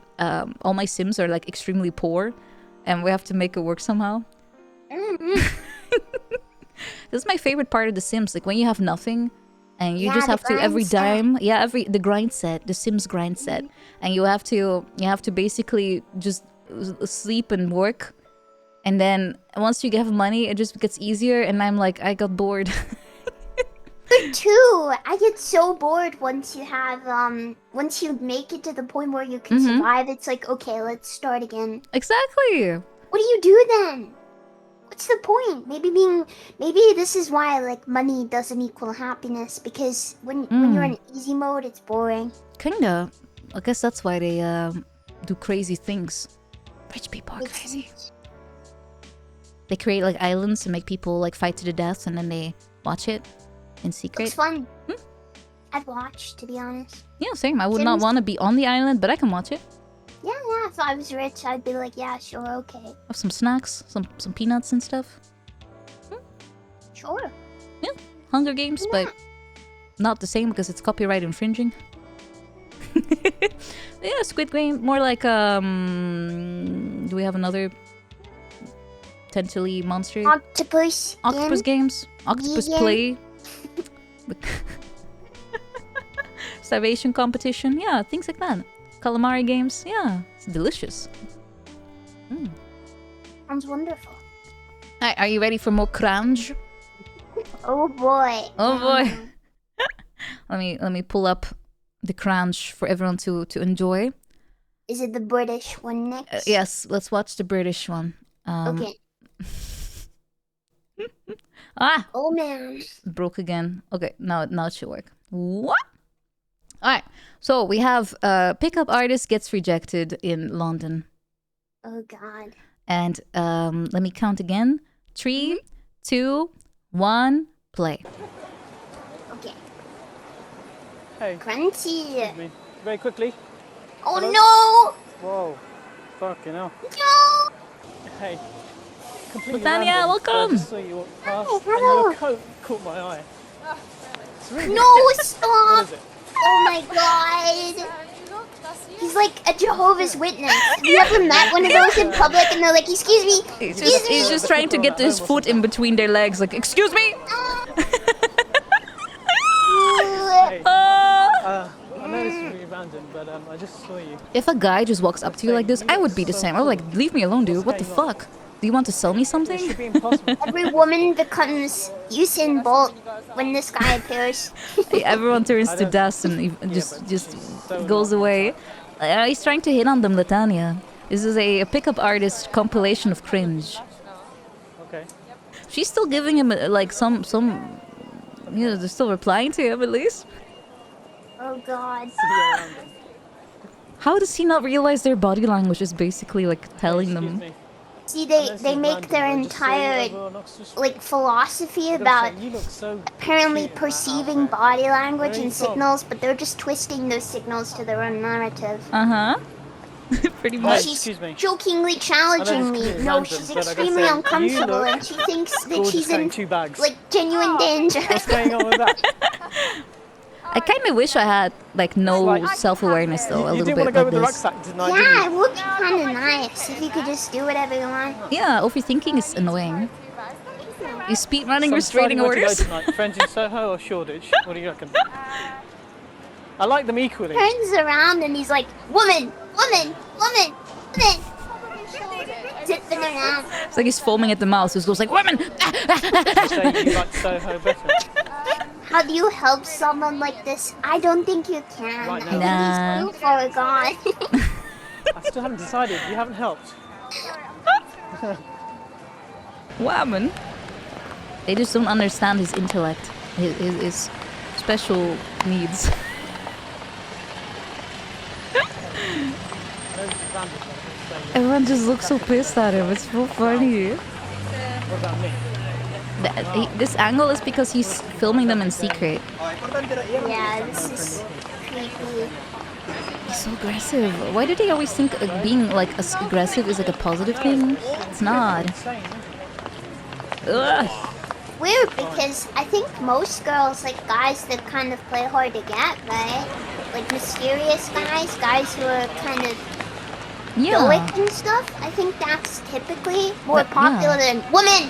all my Sims are like extremely poor, and we have to make it work somehow. This is my favorite part of The Sims, like when you have nothing and you just have to every dime, the grind set, the Sims grind set, and you have to basically just sleep and work, and then once you have money, it just gets easier. And I'm like, I got bored. Me too. I get so bored once you have once you make it to the point where you can survive. It's like, okay, let's start again. Exactly. What do you do then? What's the point? Maybe this is why like money doesn't equal happiness, because when you're in easy mode, it's boring. Kinda. I guess that's why they do crazy things. Rich people are crazy. They create like islands and make people like fight to the death, and then they watch it in secret. It's fun. I'd watch, to be honest. Yeah, same. I would not want to be on the island, but I can watch it. Yeah. If I was rich, I'd be like, yeah, sure, okay. Have some snacks, some peanuts and stuff. Sure. Yeah, Hunger Games, but not the same because it's copyright infringing. Yeah, Squid Game, more like do we have another potentially monster? Octopus games, Octopus Play. Starvation competition, yeah, things like that. Calamari games, yeah, it's delicious. Sounds wonderful. Hi, are you ready for more cringe? Oh boy. Oh boy. let me pull up the cringe for everyone to enjoy. Is it the British one next? Yes, let's watch the British one. Okay. Oh man. Broke again. Okay, now it should work. What? Alright, so we have pickup artist gets rejected in London. Oh god. And let me count again. 3, 2, 1, play. Okay. Hey. Crunchy. Me. Very quickly. Oh Hello? no! Whoa. Fucking hell. No! Hey. Completely Latanya, random. welcome! I just saw you walk past and hello. your coat caught my eye. It's really No, What stop! is it? Oh my god! He's like a Jehovah's Witness. Have you ever met one of those in public and they're like, excuse me? He's just trying to get his foot in between their legs, like, excuse me! Hey. I know this is really random, but I just saw you. If a guy just walks up to you like this, I would be the same. I would like, leave me alone, dude. What the fuck? Do you want to sell me It something? should be impossible. Every woman becomes Usain Bolt when this guy appears. Everyone turns to don't- dust and he but just so goes not away. He's trying to hit on them, Latanya. This is a pickup artist compilation of cringe. Okay. She's still giving him like some you know, they're still replying to him at least. Oh god. Yeah, random. How does he not realize their body language is basically like telling Excuse them? me. See, I know they this is make random, their but I just saw you entire over on Oxford Street. like philosophy I gotta about say, you look so apparently cute in that perceiving outfit. body language Where are you and from? signals, but they're just twisting those signals to their own narrative. Uh-huh. Pretty Hey, much. She's excuse me. jokingly challenging this me. is No, random, she's but I gotta extremely say, you uncomfortable look and she thinks that Gorgeous she's carrying in 2 bags. like genuine danger. What's going on with that? I kind of wish I had like no Like- self-awareness though, a You little didn't bit want to go like with the this. rucksack tonight, Yeah, did it would be kind of nice if you could just do whatever you want. Yeah, overthinking is annoying. Is speed you? running So I'm restraining deciding where to go orders? tonight. Friends in Soho or Shoreditch? What do you reckon? I like them equally. Turns around and he's like, woman, woman, woman, woman. Zipping around. It's like he's foaming at the mouth. So he goes like, "Women!" I say you like Soho better. How do you help someone like this? I don't think you can. Right I now. think he's for a god. I still haven't decided. You haven't helped. Woman. They just don't understand his intellect, his special needs. Everyone just looks so pissed at him. It's so funny. What about me? This angle is because he's filming them in secret. Yeah, this is creepy. He's so aggressive. Why do they always think being like aggressive is like a positive thing? It's not. Ugh. Weird, because I think most girls like guys that kind of play hard to get, right? Like mysterious guys who are kind of stoic and stuff. I think that's typically more popular than women.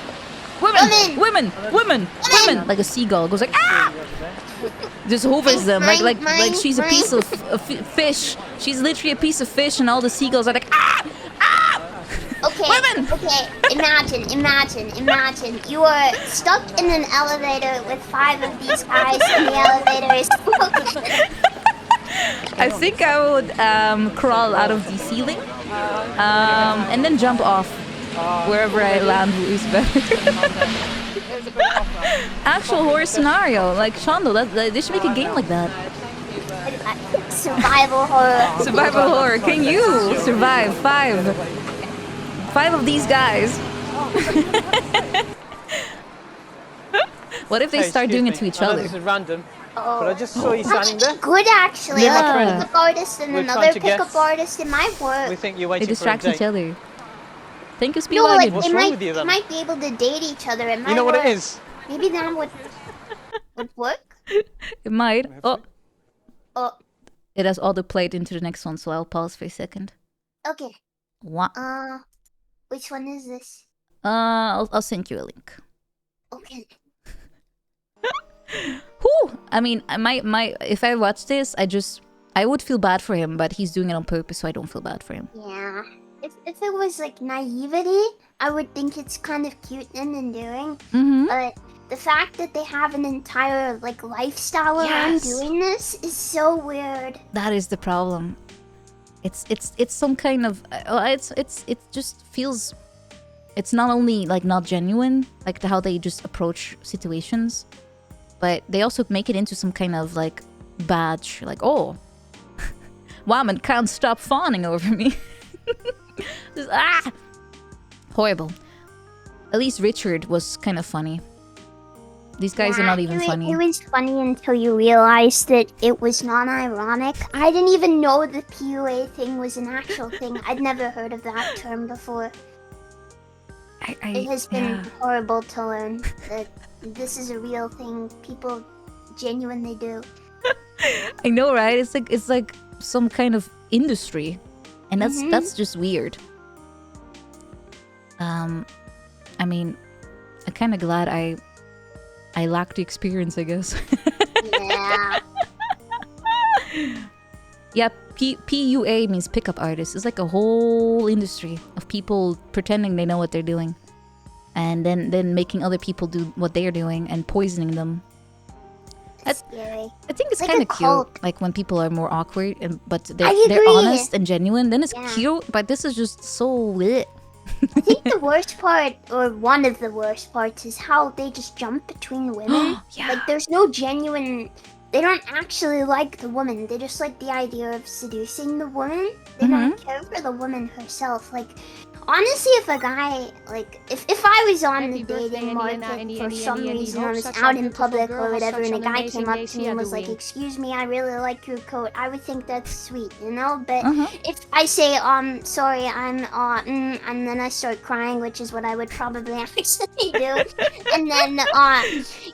Women. Like a seagull goes like ah, just hovers them like she's a piece of fish. She's literally a piece of fish, and all the seagulls are like ah. Okay, imagine. You are stuck in an elevator with 5 of these guys, and the elevator is I think I would crawl out of the ceiling and then jump off wherever I land is better. Actual horror scenario, like Shondo, they should make a game like that. Survival horror. Survival horror. Can you survive 5 of these guys? What if they start doing it to each other? This is random, but I just saw you standing there. Good, actually. Yeah. I'm a pickup artist and We're another trying to pickup guess. artist in my work. We think you're They waiting for a distract date. each other. Thank you, No, like Speedwagon. What's they wrong might, with you, then? might be able to date each other in my You know what work. it is? Maybe that would work. It might. Oh, Oh, it has auto-played into the next one, so I'll pause for a second. okay. What? Which one is this? I'll send you a link. Okay. Whew! I mean, if I watch this, I would feel bad for him, but he's doing it on purpose, so I don't feel bad for him. Yeah. If it was like naivety, I would think it's kind of cute and endearing. Mm-hmm. But the fact that they have an entire like lifestyle around doing this is so weird. That is the problem. It's some kind of it just feels. It's not only like not genuine, like how they just approach situations, but they also make it into some kind of like badge, like oh, woman can't stop fawning over me. Just, horrible. At least Richard was kind of funny. These guys are not even funny. It was funny until you realized that it was non-ironic. I didn't even know the PUA thing was an actual thing. I'd never heard of that term before. It has been horrible to learn that this is a real thing people genuinely do. I know, right? It's like some kind of industry, and that's just weird. I mean, I'm kind of glad I lacked the experience, I guess. Yeah. Yeah, PUA means pickup artist. It's like a whole industry of people pretending they know what they're doing, and then making other people do what they're doing and poisoning them. That's scary. I think it's Like kind a of cult. cute, like when people are more awkward, but I they're agree. honest and genuine. Then it's Yeah. cute, but this is just so lit. I think the worst part, or one of the worst parts, is how they just jump between women. Yeah. Like, there's no genuine... They don't actually like the woman. They just like the idea of seducing the woman. They don't care for the woman herself. Like, honestly, if a guy... Like, if I was on the dating market for some reason, I was out in public or whatever, and a guy came up to me and was like, "Excuse me, I really like your coat," I would think that's sweet, you know? But if I say, sorry, I'm, and then I start crying, which is what I would probably actually do, and then,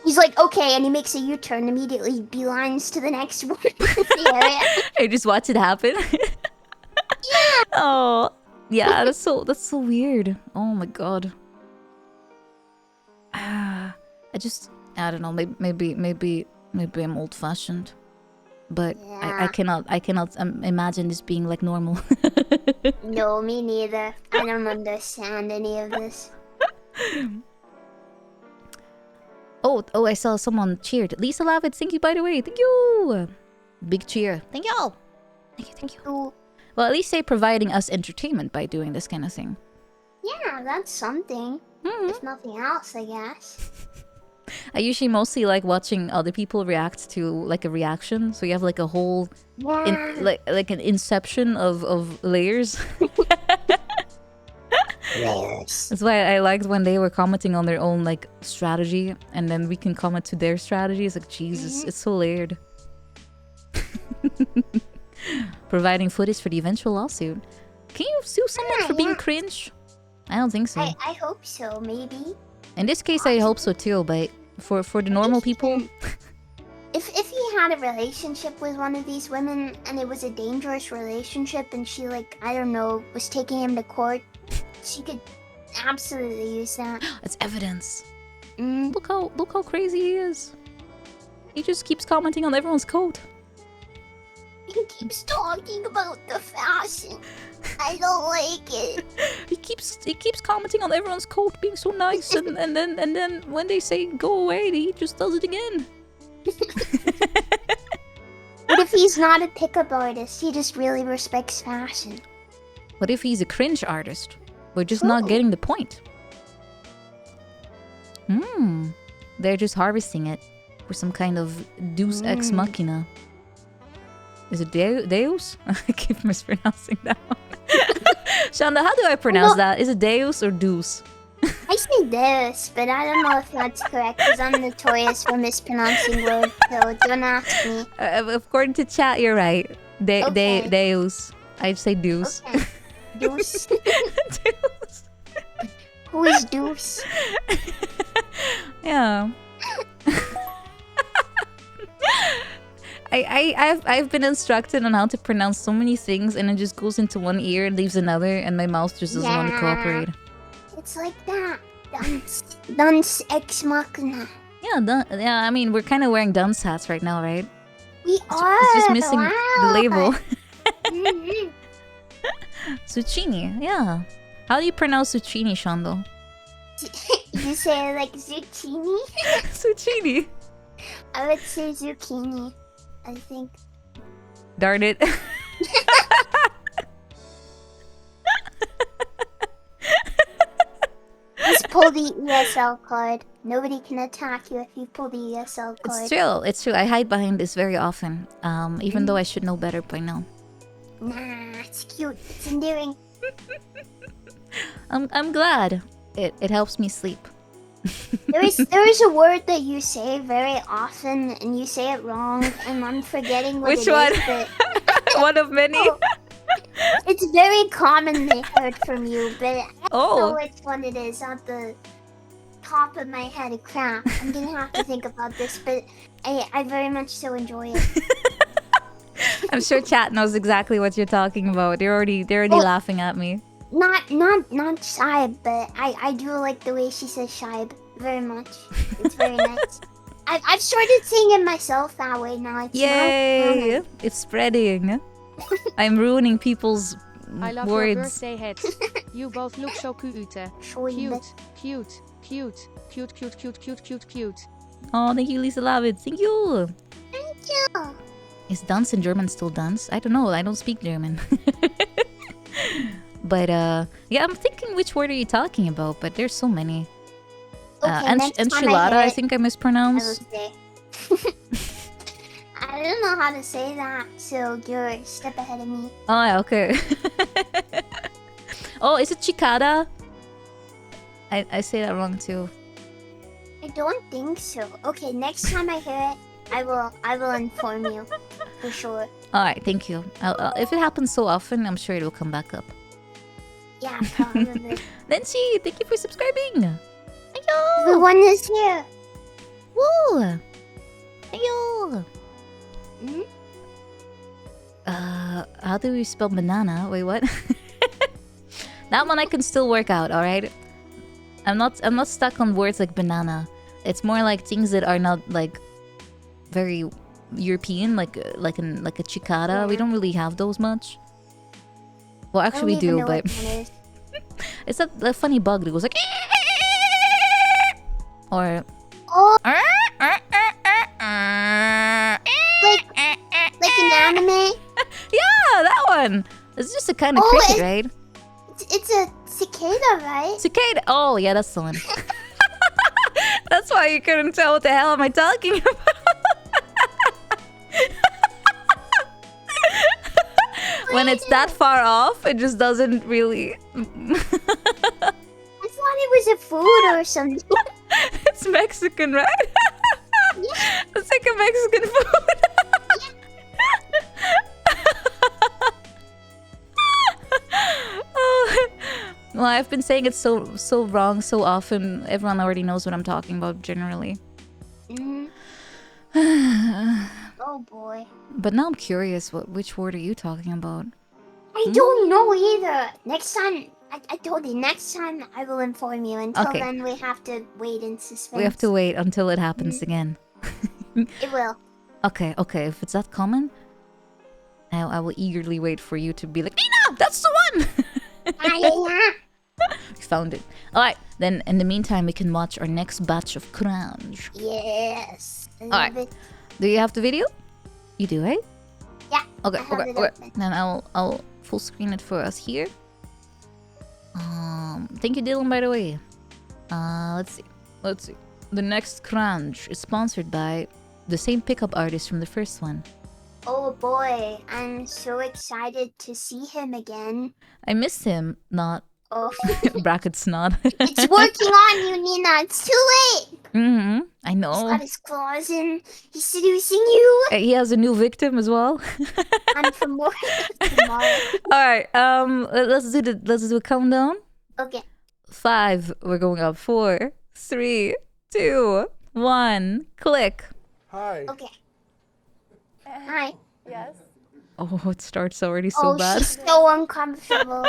he's like, "Okay," and he makes a U-turn, immediately beelines to the next one in the area. I just watch it happen. Oh, yeah, that's so weird. Oh my god. I don't know. Maybe I'm old-fashioned, but I cannot imagine this being like normal. No, me neither. I don't understand any of this. Oh, I saw someone cheered. Lisa Lavitt, thank you, by the way. Thank you. Big cheer. Thank y'all. Thank you. Well, at least they're providing us entertainment by doing this kind of thing. Yeah, that's something. If nothing else, I guess. I usually mostly like watching other people react to like a reaction. So you have like a whole, like an inception of layers. Layers. That's why I liked when they were commenting on their own like strategy, and then we can comment to their strategy. It's like Jesus, it's so layered. Providing footage for the eventual lawsuit. Can you sue someone for being cringe? I don't think so. I hope so, maybe. In this case, I hope so too, but for the normal people... If he had a relationship with one of these women and it was a dangerous relationship and she, like, I don't know, was taking him to court, she could absolutely use that. It's evidence. Look how crazy he is. He just keeps commenting on everyone's coat. He keeps talking about the fashion. I don't like it. He keeps commenting on everyone's coat being so nice, and then when they say go away, he just does it again. What if he's not a pickup artist? He just really respects fashion. What if he's a cringe artist? We're just not getting the point. They're just harvesting it for some kind of deus ex machina. Is it Deus? I keep mispronouncing that one. Shonda, how do I pronounce that? Is it Deus or Deus? I say Deus, but I don't know if that's correct because I'm notorious for mispronouncing words, so don't ask me. According to chat, you're right. Okay. Deus. I'd say Deus. Okay. Deuce. Deus. Who is Deuce? Yeah. I've been instructed on how to pronounce so many things, and it just goes into one ear and leaves another, and my mouth just doesn't want to cooperate. It's like that. Dunce ex machina. Yeah, I mean, we're kind of wearing dunce hats right now, right? We are. It's just missing the label. Mhm. Zucchini, yeah. How do you pronounce zucchini, Shondo? You say it like zucchini? Zucchini. I would say zucchini, I think. Darn it. Just pull the ESL card. Nobody can attack you if you pull the ESL card. It's true. I hide behind this very often. Even though I should know better by now. Nah, it's cute. It's endearing. I'm glad. It helps me sleep. There is a word that you say very often, and you say it wrong, and I'm forgetting what Which it one? is, but One of many. it's very commonly heard from you, but I don't know which one it is at the top of my head. Crap, I'm gonna have to think about this, but I very much so enjoy it. I'm sure chat knows exactly what you're talking about. They're already laughing at me. Not Shibe, but I do like the way she says Shibe very much. It's very nice. I've started saying it myself that way now. It's Yay! It's spreading. I'm ruining people's I love words. your birthday hat. You both look so cute. Cute. Oh, thank you, Lisa Lavid. Thank you. Thank you. Is dance in German still dance? I don't know. I don't speak German. But yeah, I'm thinking which word are you talking about? But there's so many. Okay, next time enchilada, I I think I will mispronounced. say. I don't know how to say that, so you're a step ahead of me. Oh, yeah, okay. Oh, is it chicada? I say that wrong too. I don't think so. Okay, next time I hear it, I will inform you for sure. All right, thank you. If it happens so often, I'm sure it will come back up. Yeah, probably. Nancy, thank you for subscribing. Everyone is here. Woo! Ayo! How do we spell banana? Wait, what? That one I can still work out, alright? I'm not stuck on words like banana. It's more like things that are not like very European, like a chicada. Yeah. We don't really have those much. Well, actually we do, but it's a funny bug that goes like or oh, like an anime. Yeah, that one. It's just a kind of cricket, right? It's a cicada, right? Cicada. Oh, yeah, that's the one. That's why you couldn't tell what the hell am I talking about. When it's that far off, it just doesn't really. I thought it was a food or something. It's Mexican, right? Yeah. It's like a Mexican food. Oh. Well, I've been saying it so wrong so often. Everyone already knows what I'm talking about generally. Mm. Oh boy. But now I'm curious. Which word are you talking about? I don't know either. Next time, I told you, next time I will inform you. Until Okay. then, we have to wait in suspense. We have to wait until it happens again. It will. Okay. If it's that common, I will eagerly wait for you to be like, Nina, that's the one. We found it. All right. Then in the meantime, we can watch our next batch of cringe. Yes. All right. Do you have the video? You do, right? Yeah. Okay. I have it Okay. open. Then I'll full screen it for us here. Thank you, Dylan, by the way. Let's see. The next cringe is sponsored by the same pickup artist from the first one. Oh boy, I'm so excited to see him again. I miss him, not Oh, brackets not. it's working on you, Nina. It's too late. I He's know. got his claws in. He's seducing you. He has a new victim as well. I'm from more tomorrow. All right. Let's do a countdown. Okay. 5. We're going up. 4, 3, 2, 1. Click. Hi. Okay. Hi. Yes. Oh, it starts already so bad. She's so uncomfortable.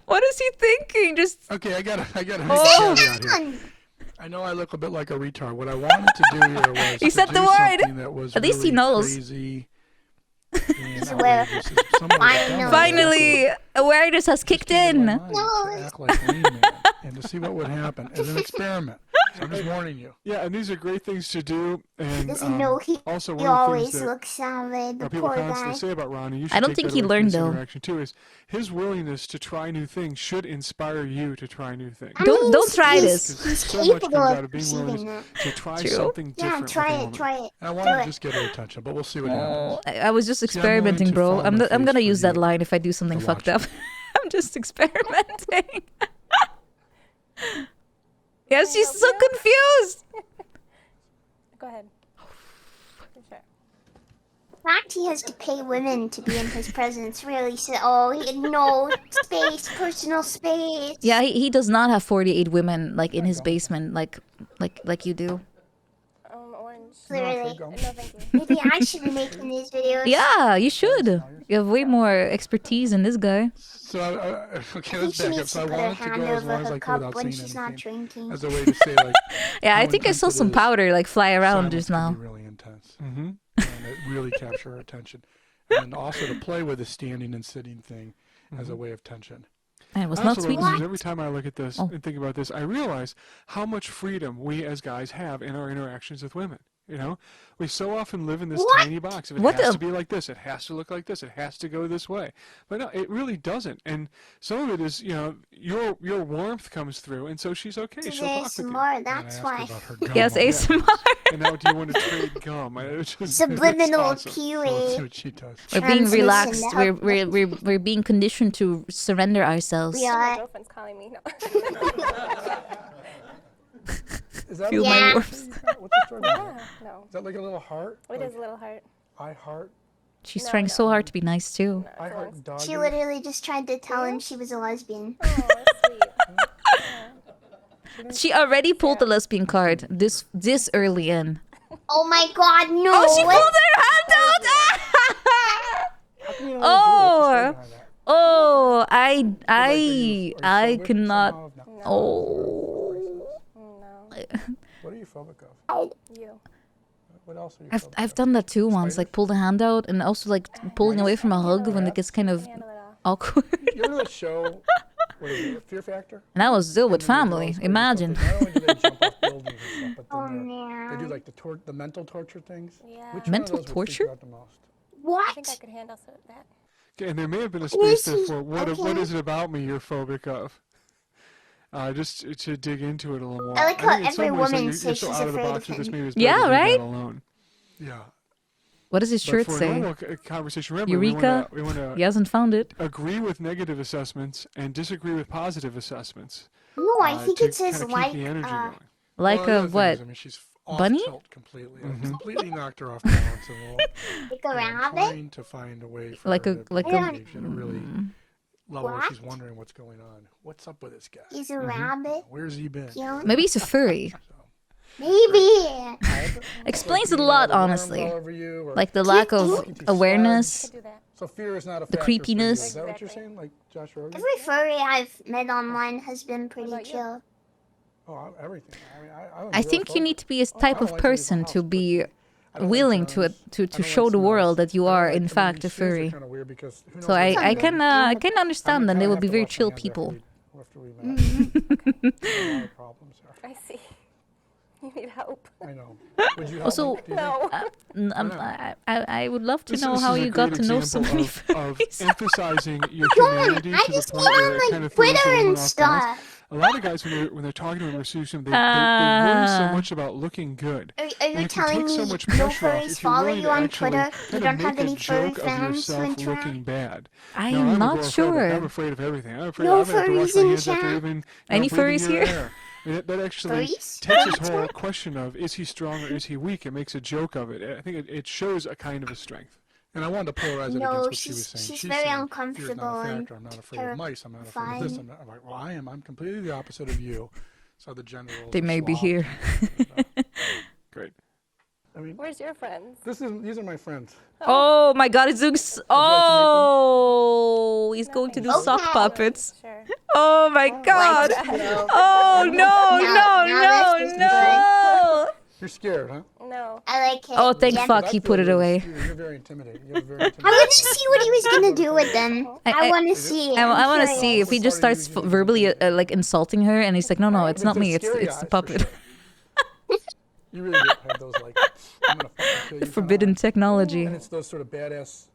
What is he thinking? Just Okay, I gotta make a Oh. caveat here. I know I look a bit like a retard. What I wanted to do here was He to said do the word. something that was At least he really knows. Crazy and aware. outrageous. It's somewhat Finally. dumb. finally, awareness has kicked in. To act like Rain Man and to see what would happen as an experiment. So I'm just warning you. Yeah, and these are great things to do. And Doesn't know he also He one of the always things that looks savage. The people poor constantly guy. say about Ronnie, you should I don't take think that he away from learned, this though. interaction too, is his willingness to try new things should inspire you to try new things. I mean, Don't try he's- this. He's So much capable comes of out of being willing perceiving that. to try True. something Yeah, different. try with a it. woman. Try it. And I Do wanted to it. just get her attention, but we'll see what Oh, happens. I was just See, I'm willing experimenting, to bro. fall I'm on my gonna face use for that you line if I do something to fucked watch up. I'm just experimenting. Yeah, she's so confused. Go ahead. Sure. In fact, he has to pay women to be in his presence. Really, so he had no space, personal space. Yeah, he does not have 48 women like in his basement, like you do. Orange. Clearly, No, thank you. maybe I should be making these videos. Yeah, you should. You have way more expertise than this guy. So, okay, I think let's she back up. needs So to I put her wanted to hand go as over long as her I could cup without when saying she's not anything. drinking. As a way to say, like, Yeah, I how think I saw intense it some is. powder like fly around Silence just can now. be really intense. And it really capture her attention. And also to play with the standing and sitting thing as a way of tension. And it was I not also love sweet. this because every time I look at this Oh. and think about this, I realize how much freedom we as guys have in our interactions with women. You know, we so often live in this What? tiny box. If it What has the- to be like this, it has to look like this, it has to go this way. But no, it really doesn't. And some of it is, you know, your warmth comes through, and so she's okay. She's She'll talk with you. ASMR, And I that's asked her why. about her gum Yes, all the ASMR. And now, do you want to trade gum? It's just, Subliminal it's awesome. So let's see PUA. what she does. We're being Transmission relaxed. to We're, help we're being conditioned to surrender ourselves. We My are. girlfriend's calling me. No. Is that, Feel Yeah. my warmth. what's the story? Yeah, no. Is that like a little heart? It is a little heart. I heart. She's No, trying no. so hard to be nice too. I heart dog. She literally just tried to tell him she was a lesbian. Oh, that's sweet. She already pulled the lesbian card this early in. Oh my god, no! Oh, she what? pulled her hand out. Oh, oh, I cannot. Oh, No. What are you phobic of? You. What else are you phobic I've of? done that too once, like pull the hand out and also like pulling away from a hug when it gets kind of Handle it all. awkward. You ever know that show? What is it? Fear Factor? And I was still with And then the family. girls go to Imagine. stuff, not only do they jump off buildings and stuff, but Oh then they do man. like the mental torture things. Yeah. Which Mental one of those would freak torture? you out the most? I think I What? could handle that. Okay, and there may have been a Who is space there he? for what Okay. is it about me you're phobic of? just to dig into it a little more. I like how think in some every ways, woman you're says so she's out of the afraid box of with this. him. Maybe it's Yeah, better to leave right? that alone. Yeah. What does his But shirt for a say? normal conversation, remember, Eureka? we want He to hasn't found it. agree with negative assessments and disagree with positive assessments. No, I think to it says kinda like keep the energy going. Like Well, the a other thing what? is, I mean, she's off Bunny? tilt completely. I completely knocked her off balance, and like a I'm rabbit. trying to find a way for Like her a to like engage at a really level where What? she's wondering what's going on. What's up with this guy? He's a rabbit. Where's he been? Cute. Maybe he's a furry. Maybe. Explains a lot, honestly. Like the lack of awareness, Do that. So fear is not a the factor for you. creepiness. Is that what you're saying, like Josh Rogan? Every furry I've met online has been pretty about you? chill. Oh, everything. I mean, I I think you need to be a type don't of like to leave the person house, to but be I don't like willing germs. to I don't show like the smells. world that you I don't are like- in I mean, fact a these shoes are furry. kinda weird because who knows So I what's can under them. can understand then kinda they would have be to very wash my chill hands people. after we met. A lot of problems there. I see. You need help. I know. Would you help Also, me? Do you think? No. I would love to This- know this how is a you got great to know so example many of furries. emphasizing your Don't. humanity I to the just point mean where on it like kind of throws Twitter the woman and off balance. stuff. A lot of guys, when they're talking to them or seeing them, they worry so Ah. much about looking good. Are And you it can telling take me so much no pressure off furries if you're follow willing you to on actually Twitter? You kind don't of have make any a furry joke of fans to yourself interact? looking bad. I'm No, I'm not agoraphobic. sure. I'm afraid of everything. I'm afraid No I'm going to wash furries my in hands after chat? even Any breathing furries your here? air. I mean, that actually Furries? takes this whole question of is he strong or is he weak? It makes a joke of it. I think it shows a kind of a strength. And I wanted to polarize it No, against what she was saying. she's She's very saying, uncomfortable fear's not a and factor. I'm not afraid of mice. I'm not afraid of this. I'm like, well, I am. I'm completely the opposite of you. So the gender roles They are may be swapped. here. Great. I mean, Where's your friends? these are my friends. Oh my god, it's Zooks. Oh, he's going to do Okay. sock puppets. Sure. Oh my god. No. Oh no, No, no, this is no, no. You're scared, huh? No. I like it. Oh, thank Yeah. fuck I he feel put it really away. scared. You're very intimidating. You're very I intimidating. want to see what he was gonna do with them. I want to see. I want to I'm see if he just starts verbally like insulting her and he's like, no, it's not me, it's the puppet. You really do have those like I'm gonna fucking kill you. The forbidden kinda eyes. technology. And it's those sort of badass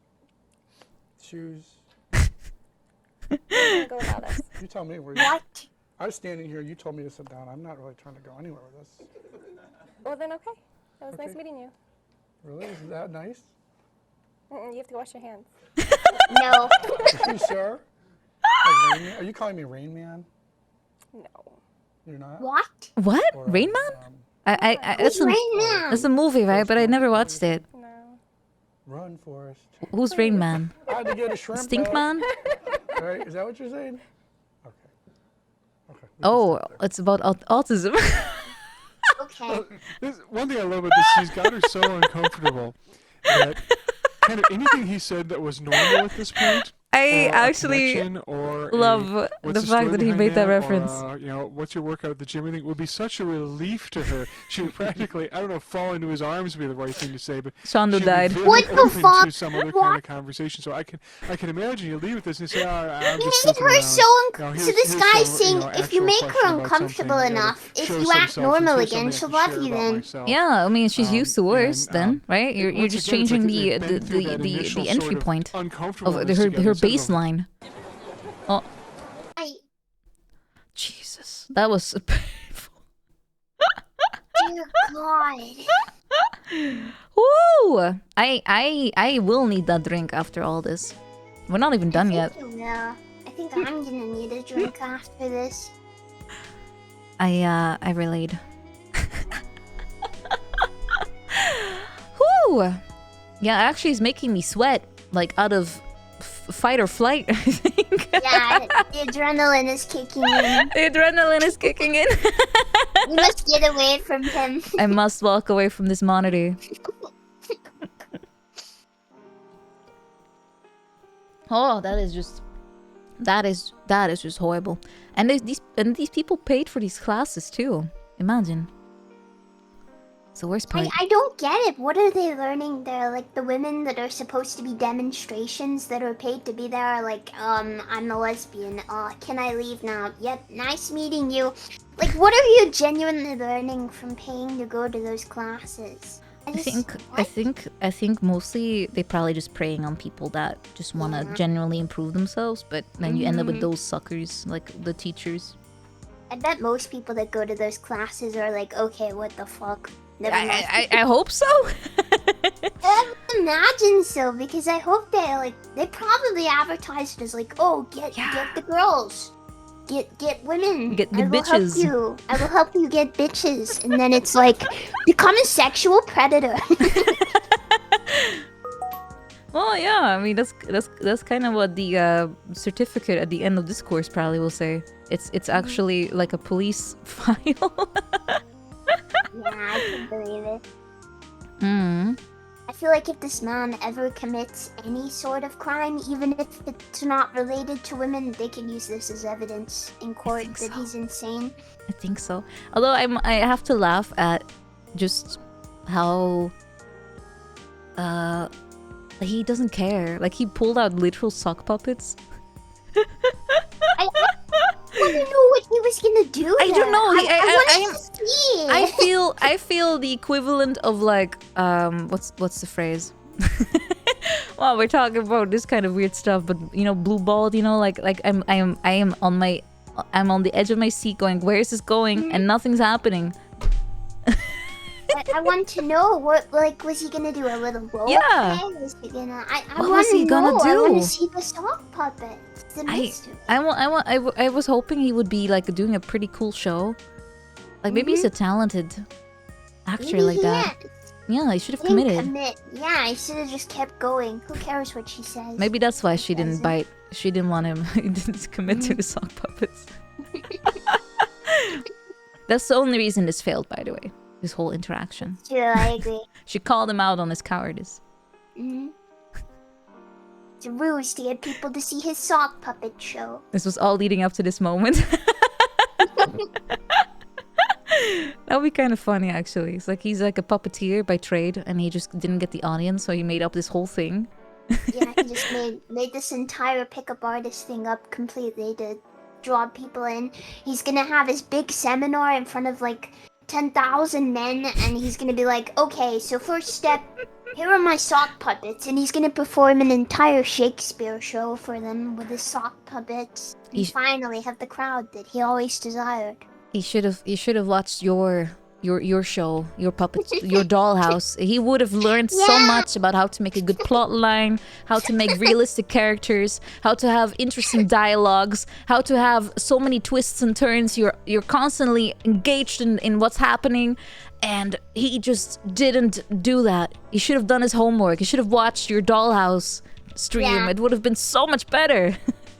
shoes. I'm gonna go without us. You tell me where. What? I was standing here. You told me to sit down. I'm not really trying to go anywhere with this. Well, then okay. It was nice Okay. meeting you. Really? Is that nice? You have to wash your hands. No. Are you sure? Like Rain Man? Are you calling me Rain Man? No. You're not? What? What? Or, Rain Man? That's Who's a, Rain Man? that's a movie, right? But I never watched it. No. Run, Forrest. Who's Rain Man? I had to get a shrimp. Stink out. Man? Right? Is that what you're saying? Okay. Okay. we can Oh, stop there. it's about autism. Okay. One thing I love about this, he's got her so uncomfortable that kind of anything he said that was normal at this point. I or a actually connection or love what's the fact story that he behind made that or, reference. what's your workout at the gym? I think would be such a relief to her. She would practically, I don't know if fall into his arms would be the right thing to say, but Shondo she'd be died. very What the open fuck? to some other kind of conversation. So I can imagine you leave with this and say, I'm You just made sitting her around. so so this here's guy's some, saying if you actual make question her about uncomfortable something, enough, if show you some act self, normal here's again, something she'll I can love share you about then. myself. Yeah, I mean she's used to worse and, then, right? You're once just again, it's changing like they've been through that the initial entry sort of point of uncomfortableness her together instead of a- baseline. Oh, I, Jesus, that was painful. dear God. Woo! I will need that drink after all this. We're not even done yet. Thank you, Will. I think I'm gonna need a drink after this. I relayed. Whoo! Yeah, actually, it's making me sweat, like out of fight or flight. I think. Yeah, the adrenaline is kicking in. The adrenaline is kicking in. We must get away from him. I must walk away from this monitor. Oh, that is just horrible. And these people paid for these classes too. Imagine. It's the worst part. I don't get it. What are they learning there? Like the women that are supposed to be demonstrations that are paid to be there are like, I'm a lesbian. Can I leave now? Yep, nice meeting you. Like, what are you genuinely learning from paying to go to those classes? I think mostly they probably just preying on people that just want to genuinely improve themselves, but then you end up with those suckers like the teachers. I bet most people that go to those classes are like, okay, what the fuck? Never mind. I hope so. I would imagine so, because I hope they probably advertised it as like, oh, get the girls, get women, Get I will bitches. help you. I will help you get bitches, and then it's like, become a sexual predator. Well, yeah. I mean, that's kind of what the certificate at the end of this course probably will say. It's actually like a police file. Yeah, I can believe it. Hmm. I feel like if this man ever commits any sort of crime, even if it's not related to women, they can use this as evidence in court that he's insane. I think so. Although I have to laugh at just how he doesn't care. Like, he pulled out literal sock puppets. I want to know what he was gonna do. I don't know. I want to see. I feel the equivalent of like what's the phrase? Well, we're talking about this kind of weird stuff, but you know, blue balled. You know, like I'm on the edge of my seat, going, where is this going? And nothing's happening. I want to know what, like, was he gonna do a little role Yeah. play? Was he gonna? I What want was he to gonna know. I do? want to see the sock puppet. It's a mystery. I was hoping he would be like doing a pretty cool show. Like maybe he's a talented actor Maybe like he that. is. Yeah, he should have He didn't committed. commit. Yeah, I should have just kept going. Who cares what she says? Maybe that's why she didn't Doesn't. bite. She didn't want him. He didn't commit to the sock puppets. That's the only reason this failed, by the way. This whole interaction. Sure, I agree. She called him out on his cowardice. It's a ruse to get people to see his sock puppet show. This was all leading up to this moment. That would be kind of funny, actually. It's like he's like a puppeteer by trade, and he just didn't get the audience, so he made up this whole thing. Yeah, he just made this entire pickup artist thing up completely to draw people in. He's gonna have his big seminar in front of like 10,000 men, and he's gonna be like, okay, so first step, here are my sock puppets, and he's gonna perform an entire Shakespeare show for them with his sock puppets. And finally have the crowd that he always desired. He should have watched your show, your puppets, your dollhouse. He would have learned so much about how to make a good plot line, how to make realistic characters, how to have interesting dialogues, how to have so many twists and turns. You're constantly engaged in what's happening, and he just didn't do that. He should have done his homework. He should have watched your dollhouse stream. Yeah. It would have been so much better.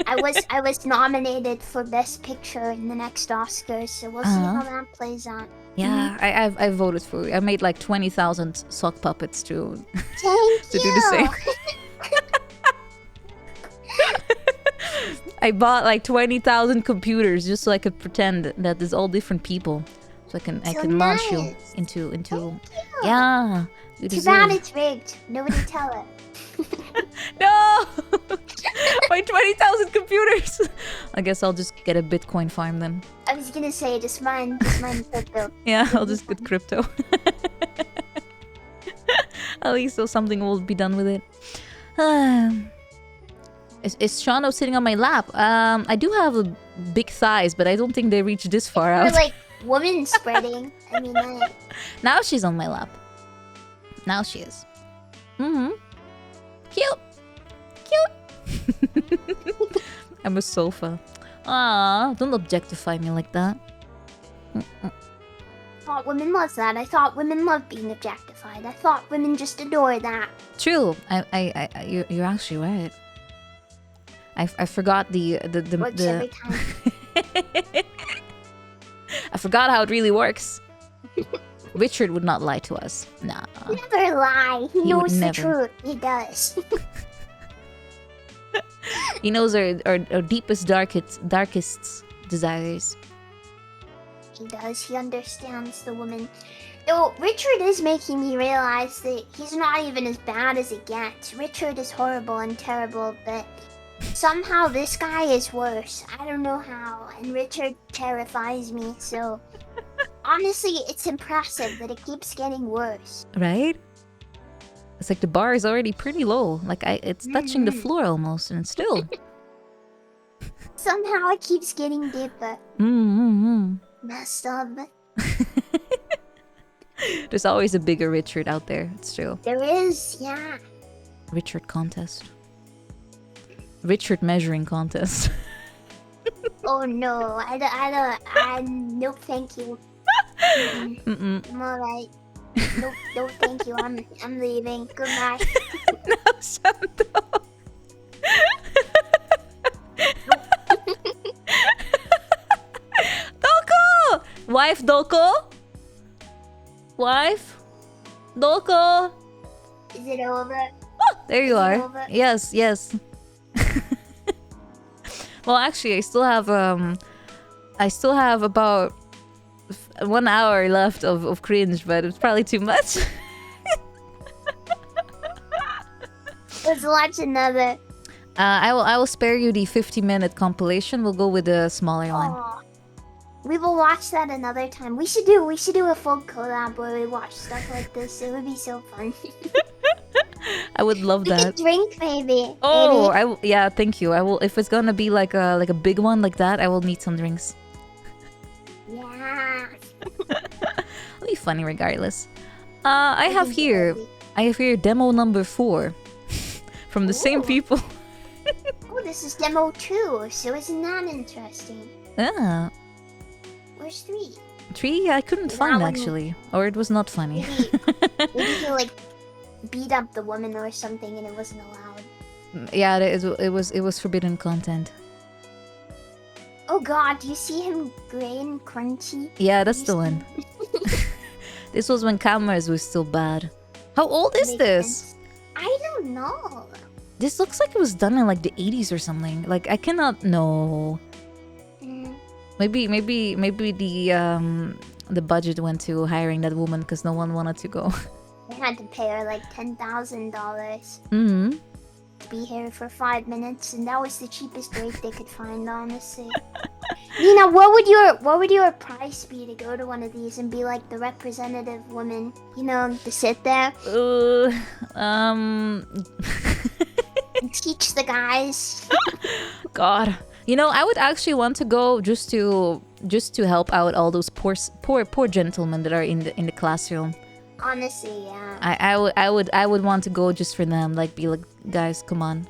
I was nominated for Best Picture in the next Oscars, so we'll see how that plays out. Yeah, I voted for you. I made like 20,000 sock puppets to Thank to you. do the same. I bought like 20,000 computers just so I could pretend that there's all different people, so I can launch you nice. into yeah. You Too deserve. bad it's rigged. Nobody tell it. No, my 20,000 computers. I guess I'll just get a Bitcoin farm then. I was gonna say just mine crypto. Yeah, I'll just get crypto. At least so something will be done with it. Is Shondo sitting on my lap? I do have big thighs, but I don't think they reach this far Or out. like woman spreading. I mean, Now she's on my lap. Now she is. Cute. I'm a sofa. Ah, don't objectify me like that. I thought women love that. I thought women love being objectified. I thought women just adore that. True. You're actually right. I forgot the Works every time. I forgot how it really works. Richard would not lie to us. Nah. Never lie. He He would knows the never. truth. He does. He knows our deepest, darkest desires. He does. He understands the woman. Though Richard is making me realize that he's not even as bad as it gets. Richard is horrible and terrible, but somehow this guy is worse. I don't know how. And Richard terrifies me, so honestly, it's impressive that it keeps getting worse. Right? It's like the bar is already pretty low. Like it's touching the floor almost, and still. Somehow it keeps getting deeper. Messed up. There's always a bigger Richard out there. It's true. There is, yeah. Richard contest. Richard measuring contest. Oh no, nope, thank you. I'm alright. Nope, thank you. I'm leaving. Goodbye. No, Shondo. Doko! Wife Doko? Wife? Doko? Is it over? Oh, there you Is it are. over? Yes, yes. Well, actually, I still have about 1 hour left of cringe, but it's probably too much. Let's watch another. I will spare you the 50-minute compilation. We'll go with the smaller one. Aw. We will watch that another time. We should do a full collab where we watch stuff like this. It would be so fun. I would love We that. could drink maybe. Oh, Maybe. yeah, thank you. I will, if it's gonna be like a big one like that, I will need some drinks. Yeah. It'll be funny regardless. I have here demo number 4 from the same Ooh. people. Oh, this is demo 2, so isn't that interesting? Ah, Where's 3? 3 I couldn't That find one- actually, or it was not funny. Maybe he like beat up the woman or something and it wasn't allowed. Yeah, it was forbidden content. Oh god, do you see him gray and crunchy? Yeah, that's the one. This was when cameras were still bad. How old is Makes this? sense. I don't know. This looks like it was done in like the 80s or something. Like I cannot know. Mm, Maybe the budget went to hiring that woman because no one wanted to go. I had to pay her like $10,000 Mm-hmm. to be here for 5 minutes, and that was the cheapest rate they could find, honestly. Nina, what would your price be to go to one of these and be like the representative woman? You know, to sit there and teach the guys. God. You know, I would actually want to go just to help out all those poor gentlemen that are in the classroom. Honestly, yeah. I would want to go just for them. Like, be like, guys, come on,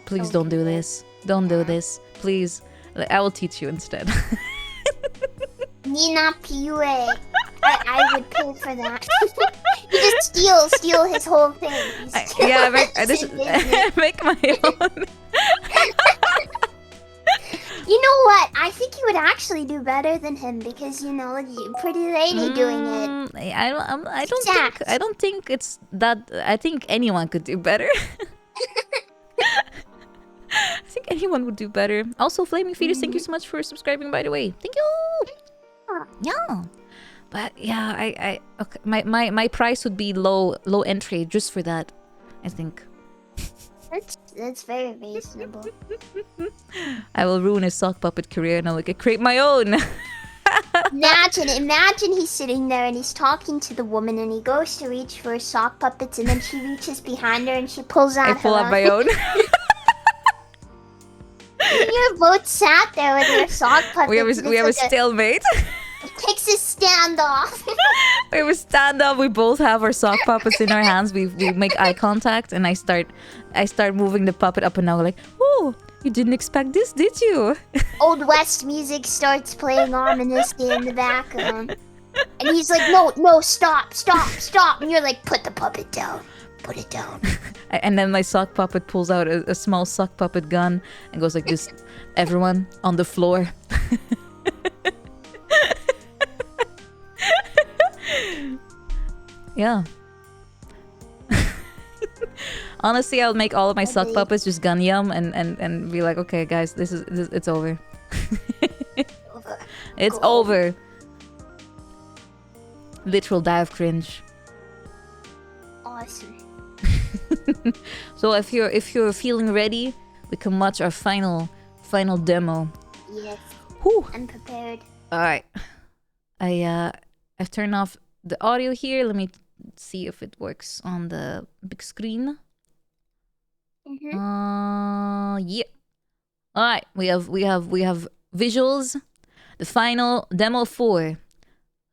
please don't do this. Don't do this, please. Like, I will teach you instead. Nina PUA. I would pay for that. You just steal his whole thing. Yeah, make my own. You know what? I think you would actually do better than him because you know, you pretty lady doing it. I don't think it's that. I think anyone could do better. I think anyone would do better. Also, Flaming Fetus, thank you so much for subscribing, by the way. Thank you. Yeah. But yeah, I okay. My price would be low entry just for that. I think. That's very reasonable. I will ruin his sock puppet career and I can create my own. Imagine he's sitting there and he's talking to the woman and he goes to reach for his sock puppets and then she reaches behind her and she pulls out I pull out my own. You're both sat there with your sock puppets. We have a stalemate. It takes a standoff. We have a stand up. We both have our sock puppets in our hands. We make eye contact and I start moving the puppet up and down like, oh, you didn't expect this, did you? Old West music starts playing ominously in the background. And he's like, no, stop. And you're like, put the puppet down. Put it down. And then my sock puppet pulls out a small sock puppet gun and goes like this, everyone on the floor. Yeah. Honestly, I'll make all of my sock puppets just gun yum and be like, okay, guys, it's over. It's over. Literal die of cringe. Awesome. So if you're feeling ready, we can watch our final demo. Yes. Whew. I'm prepared. All right. I've turned off the audio here. Let me see if it works on the big screen. Mm-hmm. Yeah. All right, we have visuals. The final demo 4,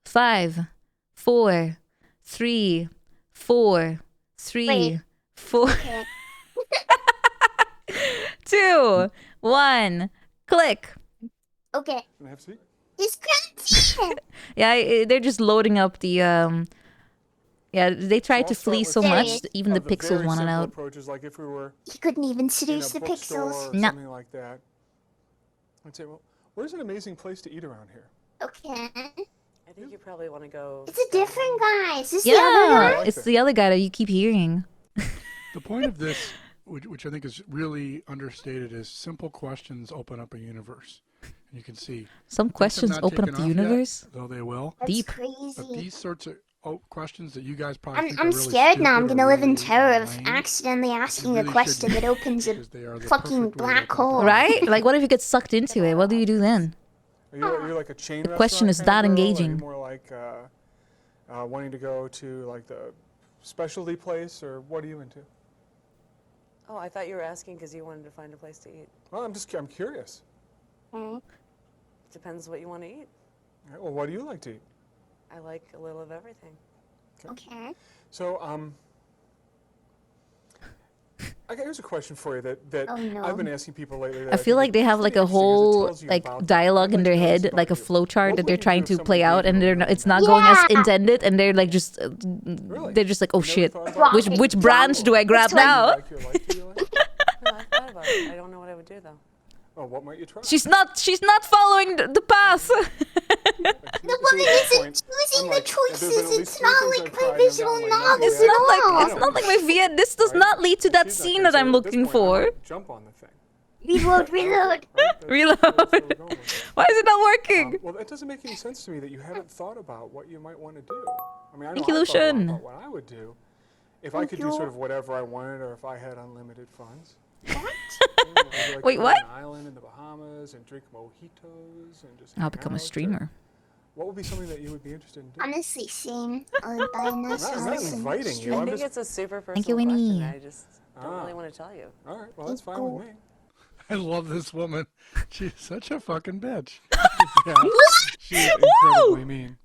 5, 4, 3, 4, 3, Wait. 4, Okay. 2, 1. Click. Okay. Can I have a seat? He's crazy. Yeah, they're just loading up the Yeah, they tried I'll to start flee with so There much, he is. even the Of the pixels very wanted simple out. approaches, like if we were He couldn't even in seduce a the bookstore pixels. or No. something like that, I'd say, well, where's an amazing place to eat around here? Okay. I think you probably want to go. It's a different guy. Is this the other Yeah, guy? it's the other guy that you keep hearing. The point of this, which I think is really understated, is simple questions open up a universe. And you can see Some questions not open up taken the off yet, universe. though they will. That's Deep. But crazy. these sorts of questions that you guys probably think I'm are really scared now. I'm stupid or gonna live in really terror of lame, accidentally asking really a question shouldn't that opens a because they are the fucking perfect way to black open up a hole. Right? Like, what if you get sucked into it? What do you do then? Are you like a chain The question restaurant is kind of that girl, or are you engaging. more like wanting to go to like the specialty place, or what are you into? Oh, I thought you were asking because you wanted to find a place to eat. Well, I'm curious. Okay. Depends what you want to eat. All right, well, what do you like to eat? I like a little of everything. Okay. So, here's a question for you that Oh, no. I've been asking people lately. That I feel like they have like a whole like dialogue in their head, like a flowchart that they're trying to play out, and it's not going as Yeah. intended, and they're like just they're just like, oh shit, which branch do I grab That's now? Like your life, do you like? No, I thought about it. I don't know what I would do though. Oh, what might you try? She's not following the path. The woman isn't choosing the choices. It's not like my visual novel It's at not all. like my VN. This does not lead to that scene that I'm looking for. Jump on the thing. Reload, reload. Reload. Why is it not working? Well, it doesn't make any sense to me that you haven't thought about what you might want to do. I mean, I know Thank you, I thought a lot Lucian. about what I would do if I could do sort of whatever I wanted, or if I had unlimited funds. Like Wait, go what? to an island in the Bahamas and drink mojitos and just I'll hang become a out, or streamer. What would be something that you would be interested in doing? Honestly, same. I would buy a nice I'm not house and inviting you. I I'm think just. it's a super personal Thank you, question. Winnie. I just don't really want to tell you. All right. Well, that's fine with me. I love this woman. She's such a fucking bitch. Yeah, she's incredibly mean.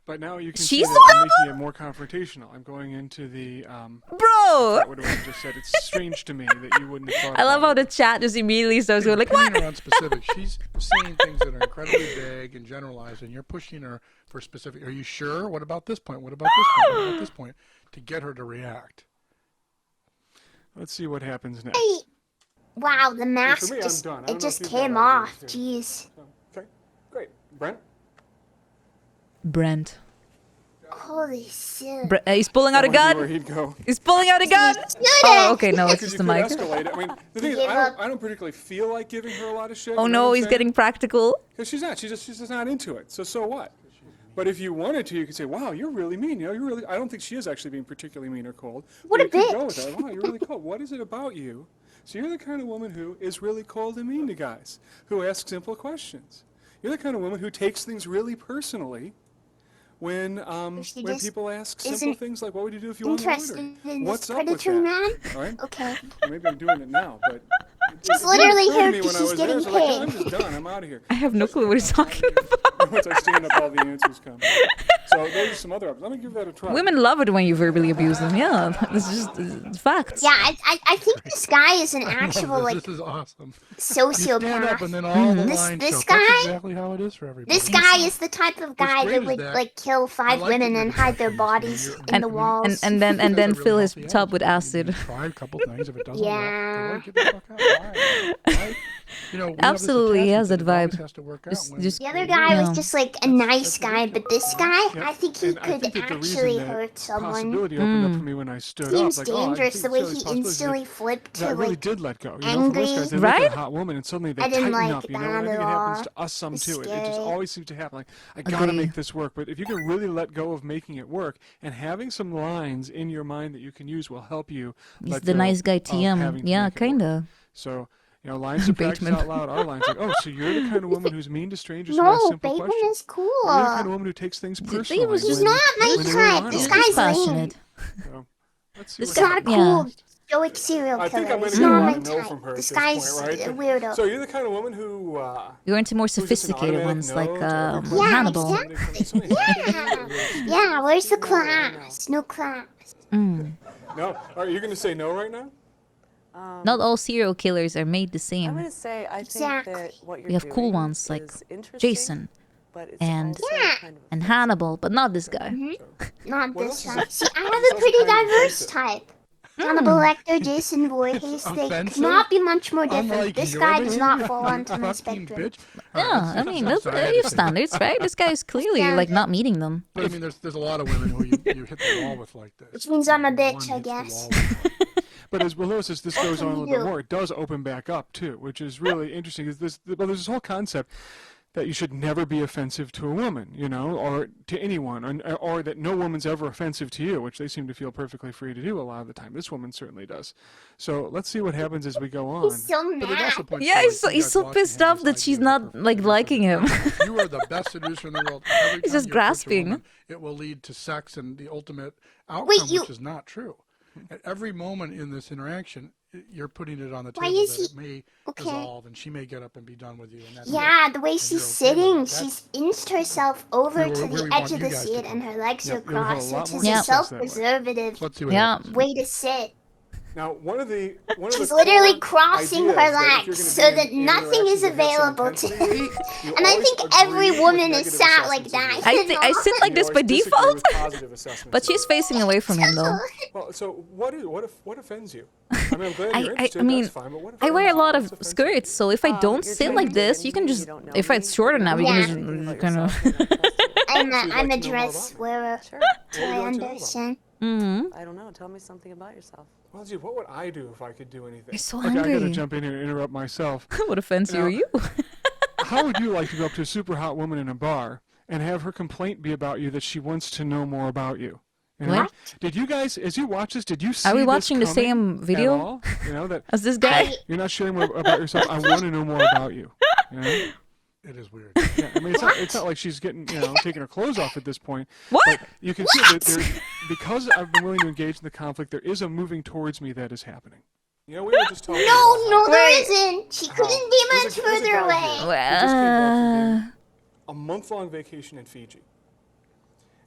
But now you can see She's that I'm making it more confrontational. I'm going into the Bro! what I just said. It's strange to me that you wouldn't have thought I love how about the chat just immediately starts going like, Putting what? her on specific. She's saying things that are incredibly vague and generalized, and you're pushing her for specific. Are you sure? What about this point? What about this point? What about this point? To get her to react. Let's see what happens next. Hey. Wow, the mask me, I'm just done. I don't it know just if you've got came ideas off. here. Jeez. Okay, great. Brent? Brent. Holy shit. He's pulling out a That might be gun. where he'd go. He's pulling out a gun. Shoot Oh, it! okay, no, it's Because just you the could mic. escalate it. I mean, the thing is, Give up. I don't particularly feel like giving her a lot of shit. Oh you know no, what I'm he's saying? getting practical. Because she's not. She's just not into it. So what? But if you wanted to, you could say, "Wow, you're really mean." You know, you're really. I don't think she is actually being particularly mean or cold. What but a you could go with bitch. that. Wow, you're really cold. What is it about you? So you're the kind of woman who is really cold and mean to guys, who ask simple questions. You're the kind of woman who takes things really personally when She when just people ask simple isn't things like, "What would you do if you won the Interested lottery?" in What's this up with predator that? man? All right. Okay. Well, maybe I'm doing it now, but She's it literally occurred to here me because when I she's was there, getting so like, "Oh, I'm paid. just done. I'm out of here. I have no clue what he's talking about. Once I stand up, all the answers come. So those are some other options. Let me give that a try. Women love it when you verbally abuse them. Yeah, it's just facts. Yeah, I think this guy is an actual like This is awesome. You stand up sociopath. and then all the This- lines this show up. guy- That's exactly how it is for everybody. This guy is the type of guy great that is would that like kill 5 like women that and you're hide their professional. bodies You're- in the walls. And then That's a really fill his healthy tub with attitude. You acid. try a couple things. If it doesn't Yeah. work, get the fuck out. Why? Why? You know, we have this Absolutely, he has attachment that that always vibe. has to work out Just- when- just- The other guy was Yeah. just like a nice guy, but this guy, Yeah, I think he and I could think that the reason actually that hurt someone. possibility opened up for me when I stood up. Seems Like, oh, I dangerous think the way so, it's he possible instantly flipped that I to really like. did let go. You know, for most angry. guys, they look Right? at a hot woman and suddenly they I didn't tighten like up. You know, that and I think at it happens all. to us some It's too. It just scary. always seems to happen. Like, I gotta Agree. make this work. But if you can really let go of making it work and having some lines in your mind that you can use will help you. He's let the go nice guy of having TM. to Yeah, make it work. kinda. So, you know, lines to practice Bateman. out loud are lines like, oh, so you're the kind of woman who's mean to strangers who ask No, simple Bateman questions. is cool. You're the kind of woman who takes things personally. was He's just- not my when they type. really This aren't. guy's lame. Passionate. So, Let's see This what guy- Not happens. yeah. cool. Stoic serial I think killer. I'm It's gonna not get my a no type. from her at This this guy's point, right? a weirdo. So you're the kind of woman who You're into more who's just an sophisticated automatic ones no like to every question? Yeah, Hannibal. exactly. Yeah. Yeah, where's the class? No class. Mm. No? Are you gonna say no right now? Not all serial killers are made the I'm same. gonna say I think Exactly. that what you're We have doing cool ones like is interesting, Jason but it's and also Yeah. kind of and Hannibal, but not this guy. Not What this else is type. it? See, I It's have a also pretty kind of diverse offensive. type. Hannibal Lecter, Jason Voorhees, they offensive? could not be much more different. Unlike This your guy does not behavior, fall you onto my fucking spectrum. bitch. All right, Yeah, I mean, that's sorry, I you have just- standards, right? This guy is clearly Yeah. like not meeting them. But I mean, there's a lot of women who you hit the wall with like this. Which means I'm a One bitch, hits I the guess. wall with. But as well as this What goes can on a you little bit do? more, it does open back up too, which is really interesting. Is this? Well, there's this whole concept that you should never be offensive to a woman, you know, or to anyone, or that no woman's ever offensive to you, which they seem to feel perfectly free to do a lot of the time. This woman certainly does. So let's see what happens as we go on. He's so But it also mad. points Yeah, to, he's so, like, you he's guys so watching pissed him off that decide she's you're the not perfect like seducer. liking him. You are the best seducer in the world. Every He's time just you approach a grasping. woman, it will lead to sex and the ultimate outcome, Wait, you- which is not true. At every moment in this interaction, you're putting it on the Why table is that he- it may Okay. dissolve, and she may get up and be done with you. And that's Yeah, it. the way And she's you're okay sitting, with it. she's inched herself over Where- to where the we edge want of you the guys to seat go. and her legs Yep, are you'll have a crossed, lot which more is a Yeah. success that way. self-preservative Let's see what Yeah. happens. way to sit. Now, one of the She's core literally crossing ideas her that if you're legs gonna so be that in nothing is interactions that have some available to intensity, him. you And I always think agree every with woman is negative sat like assessments of that. you. I sit like You this by always disagree default, with positive assessments but of she's you. facing away from him though. Well, so what offends you? I mean, I'm glad you're I interested. mean, that's fine, but what I wear a offends lot you? of What's offensive? skirts, so if I don't you're sit trying like to this, get you can into me, just, you don't know if me, it's short you enough, don't you know can anything about just kind of. yourself, you're not trusted. I'm So a, you'd I'm like a to know more dress about wearer, Sure. so What would I you like to know about? understand. Mm-hmm. I don't know. Tell me something about yourself. Well, gee, what would I do if I could do anything? You're so Okay, I gotta angry. jump in here and interrupt myself. What offense you Now- are you? How would you like to go up to a super hot woman in a bar and have her complaint be about you that she wants to know more about you? You know? What? Did you guys, as you watch this, did you see Are we this watching the coming same at video all? You know that as this guy? you're not sharing more about yourself. I want to know more about you. You know? It is weird. Yeah, I mean, it's not like she's getting, you know, taking her clothes off at this point. What? But you can see that there, because I've been willing to engage in the conflict, there is a moving towards me that is happening. You know, we were just talking No, about no, there Wait. isn't. She couldn't be There's much a- there's a further guy away. here. We just came back from Uh, a month-long vacation in Fiji.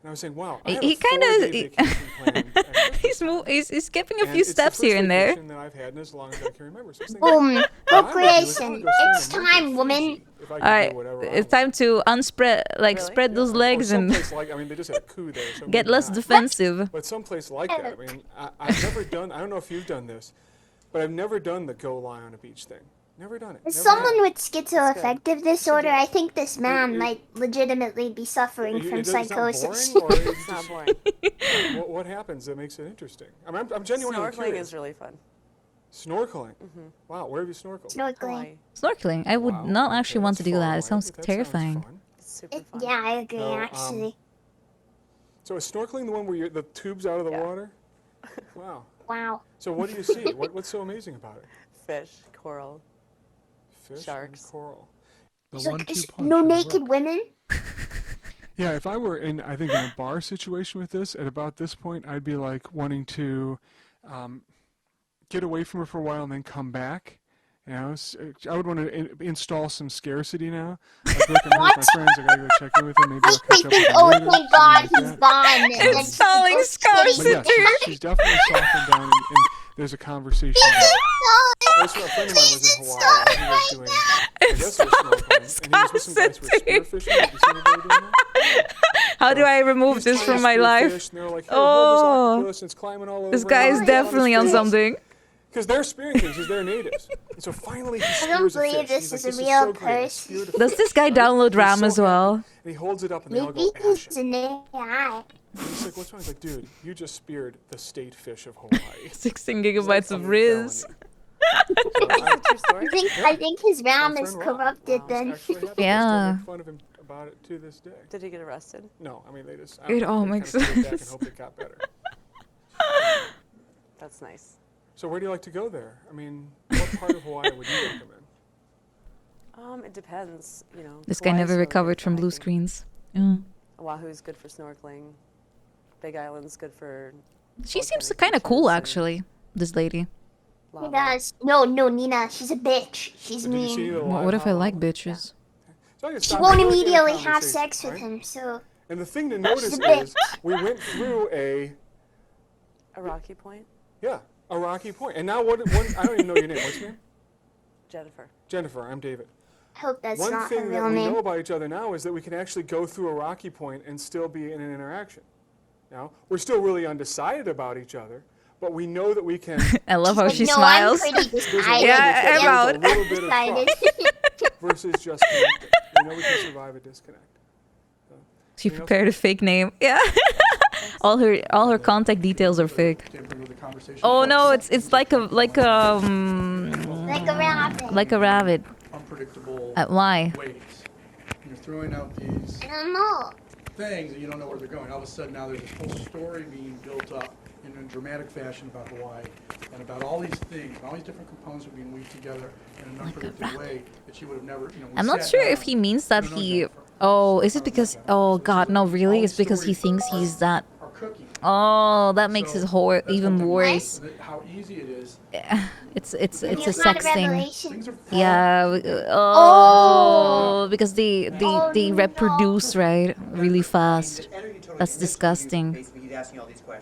And I was saying, wow, I He- have he a kinda- 4-day he- vacation planned at Christmas. he's skipping a And few it's the steps first here and there. vacation that I've had in as long as I can remember. So I was thinking, Boom. what I would do is I Procreation. would go spend It's a month in time, woman. Fiji if I could All right, do whatever I it's wanted. time to unspread, like Really? spread those Or legs and someplace like, I mean, they just had a coup there. So get maybe less not. defensive. But someplace like that. I mean, I've never done, I don't know if you've done this, but I've never done the go lie on a beach thing. Never done it. As Never someone have. with schizoaffective disorder, I think this man might legitimately be suffering from It's not psychosis. boring, or is it It's not just- boring. what happens that makes it interesting? I mean, I'm genuinely Snorkeling curious. is really fun. Snorkeling? Wow, where have you snorkeled? Snorkeling. Hawaii. Snorkeling. I would Wow, not okay, actually want to that's do far that. away, It sounds but that terrifying. fun. It's super fun. Yeah, I agree, No, actually. So is snorkeling the one where the tube's out of the Yeah. water? Wow. Wow. So what do you see? What's so amazing about it? Fish, coral. Fish Sharks. and coral. The So, 1-2 punch. no of the naked rock. women? Yeah, if I were in, I think, in a bar situation with this, at about this point, I'd be like wanting to get away from her for a while and then come back. You know, I would want to install some scarcity now. Like, look, I'm here with my friends. I gotta go check in with them. Maybe I'll Like, catch up with them oh, later. thank God, something he's like that. gone. And then she's Installing like, oh, But shit. yeah, she's definitely softened down, and there's a conversation. I was, a friend of mine was in Hawaii, and he was doing, I guess it was snorkeling, and he was with some guys who were spearfishing. Have you seen anybody doing that? How do I remove He's this trying from to my spearfish, life? and they're like, "Here, Oh. hold this octopus, and it's climbing all over. This guy is and definitely on something. Because they're spearing things, because they're natives. And so finally he I spears don't a fish. believe this He's like, is a "This real so great. I person." speared a Does fish." this guy Right? download He's RAM so as well? happy. And he holds it up, and they all Maybe go, he's "Ashen." an AI. And he's like, what's wrong? He's like, dude, you just speared the state fish of Hawaii. 16 He's like, gigabytes of "I'm Riz. telling you." True story. I think his RAM That's is been wrong. corrupted Wow, then. it's actually happened. They Yeah. still make fun of him about it to this day. Did he get arrested? No, I mean they just. It all they makes kind of put it back and sense. hope it got better. That's nice. So where do you like to go there? I mean, what part of Hawaii would you recommend? It depends. You know. This guy Kauai's never really recovered good for from blue hiking. screens. Yeah. Oahu's good for snorkeling. Big Island's good for She seems kind of cool, actually. This lady. She does. No, Nina. She's a bitch. She's Did you see mean. the Well, live what if I hotline? like bitches? So I can She stop won't and look at a immediately have conversation, sex with right? him, so... And the thing to notice She's a bitch. is we went through A rocky point? a rocky point. And now what I don't even know your name. What's your name? Jennifer. Jennifer, I'm David. I hope that's One not her thing that real we know name. about each other now is that we can actually go through a rocky point and still be in an interaction. Now, we're still really undecided about each other, but we know that we can. I love how Like, she no, smiles. I'm pretty decided. Yeah, I'm out. A little bit of Decided. trust versus just connecting. We know we can survive a disconnect. So, She anything else? prepared a fake name. Yeah. all her contact details are fake. Oh no, it's like a Like a rabbit. like a rabbit. Unpredictable Why? ways. You're throwing out these I don't know. things and you don't know where they're going. All of a sudden now there's this whole story being built up in a dramatic fashion about Hawaii and about all these things, and all these different components are being weaved together in an unpredictable way that you would have never, we I'm not sat sure down. if he means that No, no, he. Jennifer. Oh, is it because? Oh God, no, really? It's because he thinks he's that. Are cooking. Oh, that makes So his horror that's even one thing. worse. So that how easy it is. It's a It's not sex a thing. revelation. Things are Yeah. Oh. Because they Oh, reproduce right really fast. That's disgusting.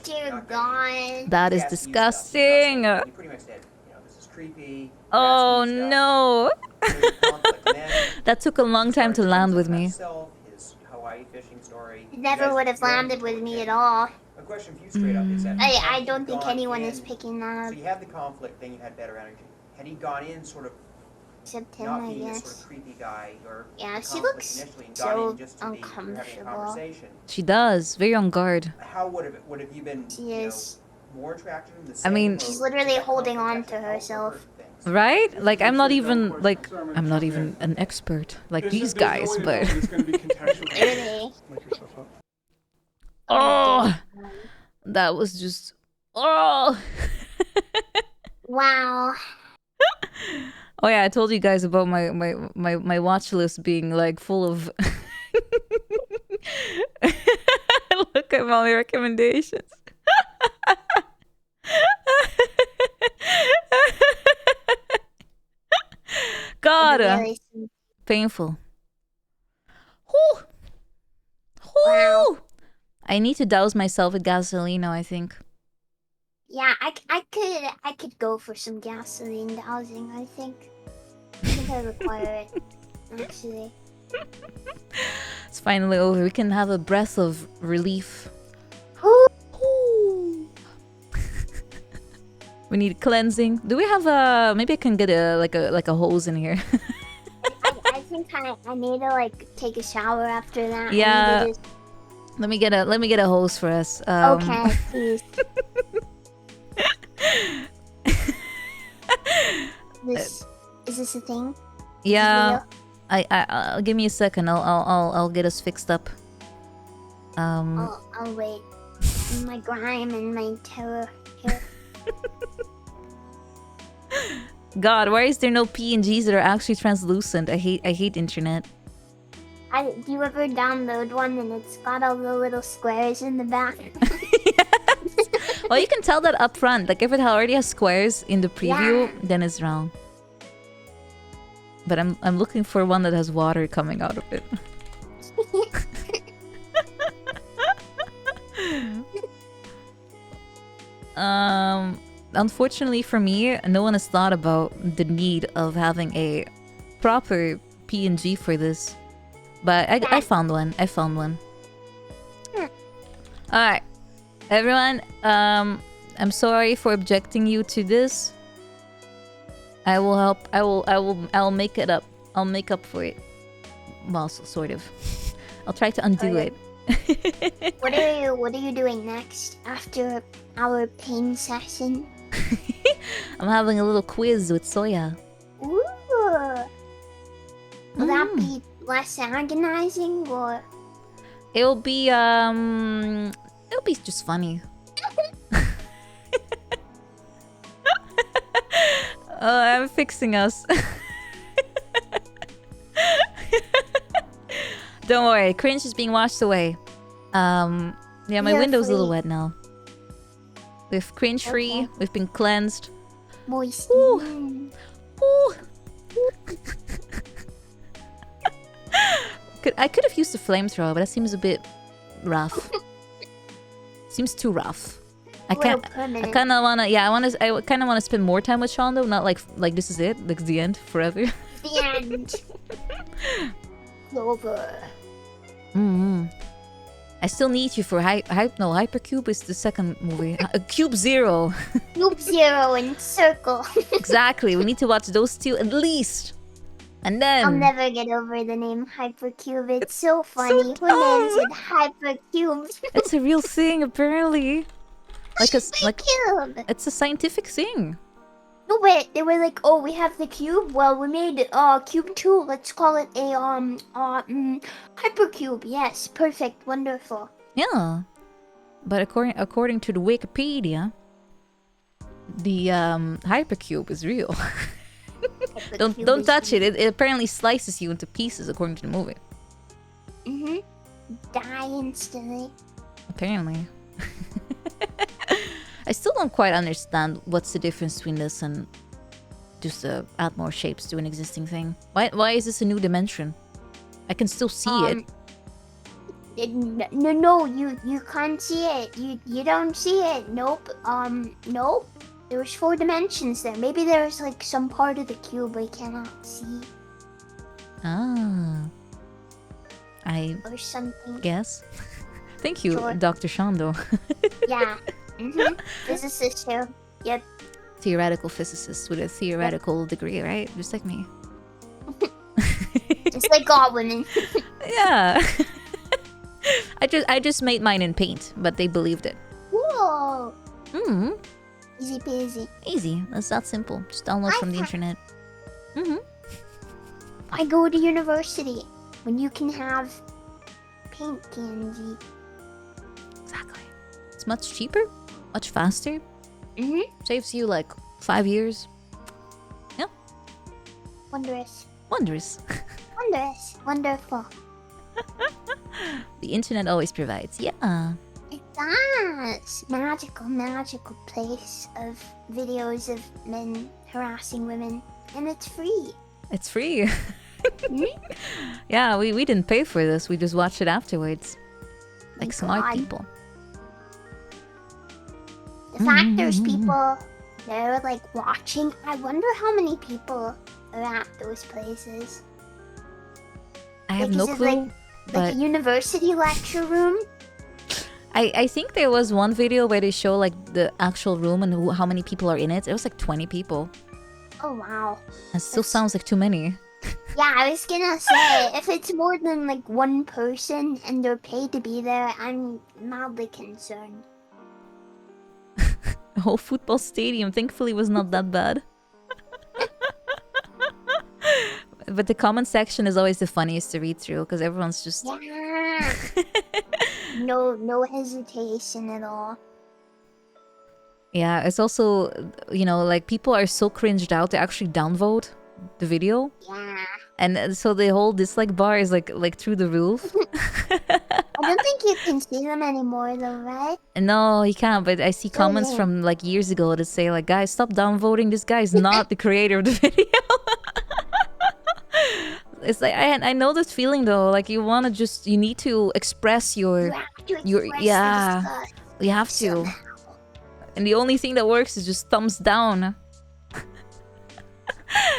Dear God. That is disgusting. Pretty much said, you know, this is creepy. Oh no. That took a long time to land with me. His Hawaii fishing story. It never would have landed with me at all. A question for you straight up is that I don't think anyone is picking that so up. you had the conflict, then you had better energy. Had he gone in sort of Except him, not I being this guess. sort of creepy guy or Yeah, the she conflict looks initially and so gone in just to be you're having a uncomfortable. conversation, She does. Very on guard. how would have you been She you know, is. more attracted to him, the I same, mean- or She's did literally that holding on conflict to actually help or herself. hurt things? Right? Like I'm not even an expert like these guys, but Really? Make yourself up. oh, that was just oh. Wow. Oh yeah, I told you guys about my watch list being like full of look at my recommendations. God, Really painful. Whew. Whew. I need to douse myself with gasoline now, I think. Yeah, I could go for some gasoline dousing, I think. I think I require it, actually. It's finally over. We can have a breath of relief. We need cleansing. Do we have a? Maybe I can get a hose in here. I think I need to like take a shower after that. I need Yeah. to just- Let me get a hose for us. Okay, please. Is this a thing? Yeah. I'll give me a second. I'll get us fixed up. I'll wait. My grime and my terror here. God, why is there no PNGs that are actually translucent? I hate internet. Do you ever download one and it's got all the little squares in the back? Well, you can tell that up front. Like if it already has squares in the preview, Yeah. then it's wrong. But I'm looking for one that has water coming out of it. Unfortunately for me, no one has thought about the need of having a proper PNG for this. But I found one. I found one. Alright. Everyone, I'm sorry for objecting you to this. I will help. I'll make it up. I'll make up for it. Well, sort of. I'll try to undo it. What are you doing next after our pain session? I'm having a little quiz with Soya. Ooh. Will that be less agonizing or? It'll be just funny. Oh, I'm fixing us. Don't worry, cringe is being washed away. Yeah, my You're window's a little free. wet now. We've cringe free. Okay. We've been cleansed. Moist. Ooh. Ooh. I could have used a flamethrower, but that seems a bit rough. Seems too rough. I kind of wanna. Yeah, I kind of wanna spend more time with Shondo. Not like this is it. Like the end forever. The end. Over. I still need you for Hypercube is the second movie. Cube Zero. Cube Zero and Circle. Exactly. We need to watch those two at least. And then I'll never get over the name Hypercube. It's so funny. Who names it Hypercube? It's a real thing apparently. Hypercube. It's a scientific thing. No, wait. They were like, "Oh, we have the cube. Well, we made cube 2. Let's call it a hypercube." Yes, perfect, wonderful. Yeah, but according to the Wikipedia, the hypercube is real. Don't touch it. It apparently slices you into pieces according to the movie. Die instantly. Apparently. I still don't quite understand what's the difference between this and just add more shapes to an existing thing. Why is this a new dimension? I can still see it. No, you can't see it. You don't see it. Nope. Nope. There's 4 dimensions there. Maybe there's like some part of the cube we cannot see. Ah. Or something. Guess. Thank you, Sure. Dr. Shondo. Yeah. Physicist too. Yep. Theoretical physicist with a theoretical degree, right? Just like me. Just like all women. Yeah. I just made mine in paint, but they believed it. Whoa. Mm. Easy peasy. Easy. That's that simple. Just download from the internet. I go to university when you can have paint candy. Exactly. It's much cheaper, much faster. Saves you like 5 years. Yeah. Wondrous. Wondrous. Wondrous. Wonderful. The internet always provides. Yeah. It does. Magical place of videos of men harassing women. And it's free. It's free. Yeah, we didn't pay for this. We just watched it afterwards. Like smart people. The fact there's people there like watching. I wonder how many people are at those places. I have no is it clue. Like a university lecture room. I think there was one video where they show like the actual room and how many people are in it. It was like 20 people. Oh wow. It still sounds like too many. Yeah, I was gonna say, if it's more than like one person and they're paid to be there, I'm mildly concerned. The whole football stadium thankfully was not that bad. But the comment section is always the funniest to read through because everyone's just... Yeah. No hesitation at all. Yeah, it's also, you know, like people are so cringed out they actually downvote the video. Yeah. And so the whole dislike bar is like through the roof. I don't think you can see them anymore though, right? No, he can't, but I see comments from like years ago that say like, guys, stop downvoting, this guy is not the creator of the video. It's like, I know this feeling though, like you want to just, you need to express your, yeah, you have to. And the only thing that works is just thumbs down.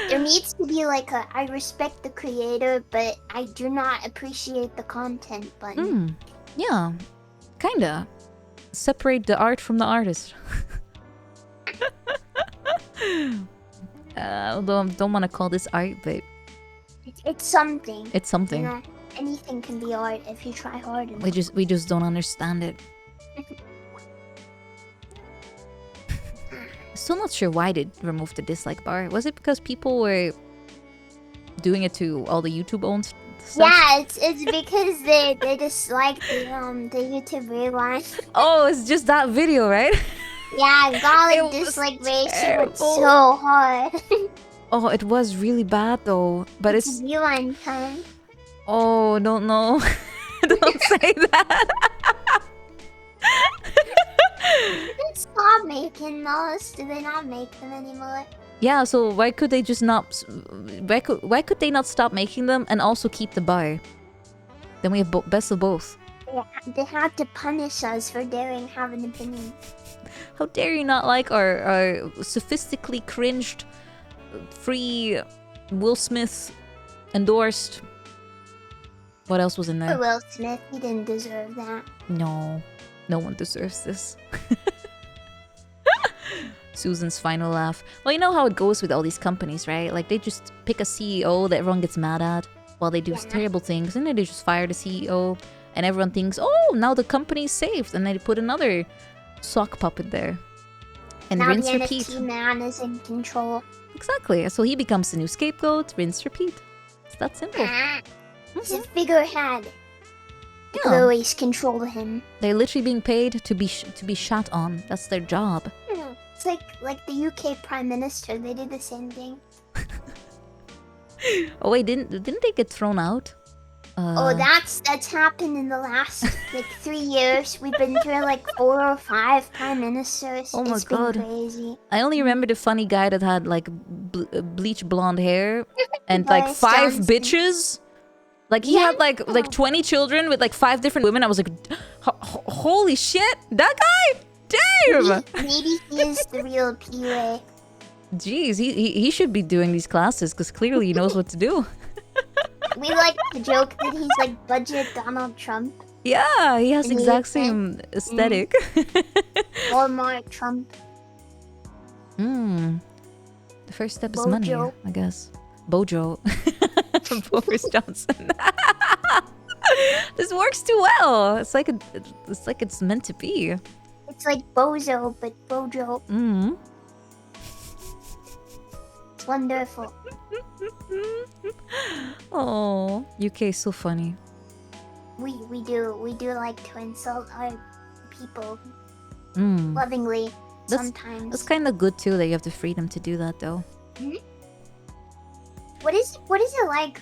There needs to be like a I respect the creator, but I do not appreciate the content button. Yeah, kinda. Separate the art from the artist. Although I don't want to call this art, but... It's something. It's something. You know, anything can be art if you try hard enough. We just don't understand it. Still not sure why they removed the dislike bar. Was it because people were doing it to all the YouTube owned stuff? Yeah, it's because they dislike the YouTube rewind. Oh, it's just that video, right? Yeah, golly, dislike ratio was so hard. Oh, it was really bad though. But it's rewind time. Oh, don't know. Don't say that. Stop making those. Do they not make them anymore? Yeah, so why could they just not... Why could they not stop making them and also keep the bar? Then we have best of both. Yeah, they had to punish us for daring have an opinion. How dare you not like our sophistically cringed, free, Will Smith endorsed... What else was in there? For Will Smith, he didn't deserve that. No. No one deserves this. Susan's final laugh. Well, you know how it goes with all these companies, right? Like, they just pick a CEO that everyone gets mad at while they do terrible things, and then they just fire the CEO, and everyone thinks, oh, now the company's saved, and then they put another sock puppet there. And now rinse, the repeat. NFT man is in control. Exactly. So he becomes the new scapegoat, rinse, repeat. It's that simple. He's a figurehead. Yeah. They always control him. They're literally being paid to be shot on. That's their job. It's like the UK Prime Minister. They did the same thing. Oh wait, didn't they get thrown out? Oh, that's happened in the last like 3 years. We've been through like 4 or 5 prime ministers. Oh my It's God. been crazy. I only remember the funny guy that had like bleach blonde hair and like Boris 5 Johnson. bitches. Like he had like 20 children with like 5 different women. I was like, holy shit, that guy? Damn! Maybe he is the real PUA. Jeez, he should be doing these classes because clearly he knows what to do. We like to joke that he's like budget Donald Trump. Yeah, he has And he exact is same aesthetic. Or more Trump. The first step is money, Bojo. I guess. Bojo. From Boris Johnson. This works too well. It's like it's meant to be. It's like Bozo, but Bojo. It's wonderful. Oh, UK is so funny. We do like to insult our people Mm. lovingly That's sometimes. kind of good too that you have the freedom to do that though. What is it like?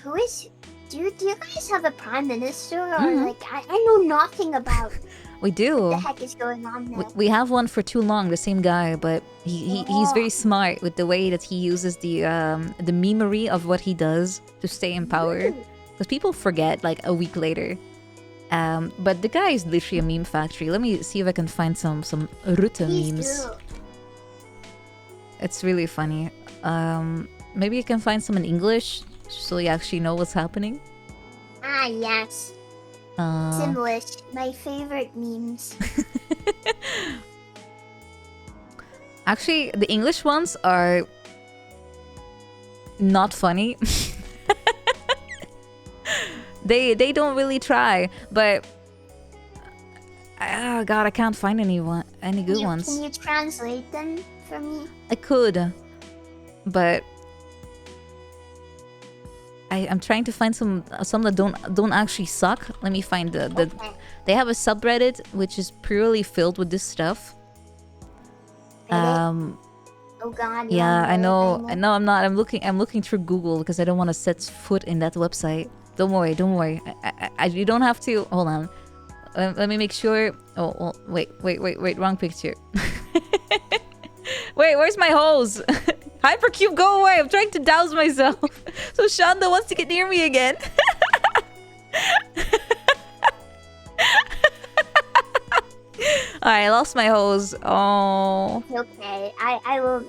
Do you guys have a prime minister or Mhm. like I know nothing about We do. what the heck is going on there. We have one for too long, the same guy, but he's very smart with the way that he uses the memery of what he does to stay in power. Because people forget like a week later. But the guy is literally a meme factory. Let me see if I can find some Rutte memes. It's really funny. Maybe you can find some in English so you actually know what's happening. Ah yes. Simlish, my favorite memes. Actually, the English ones are not funny. They don't really try, but oh god, I can't find any good ones. Can you translate them for me? I could, but I'm trying to find some that don't actually suck. Let me find the they have a subreddit which is purely filled with this stuff. Oh god. Yeah, I know. I'm looking through Google because I don't want to set foot in that website. Don't worry. You don't have to. Hold on. Let me make sure. Oh, wait. Wrong picture. Wait, where's my hose? Hypercube, go away. I'm trying to douse myself. So Shondo wants to get near me again. Alright, I lost my hose. Oh. Okay, I will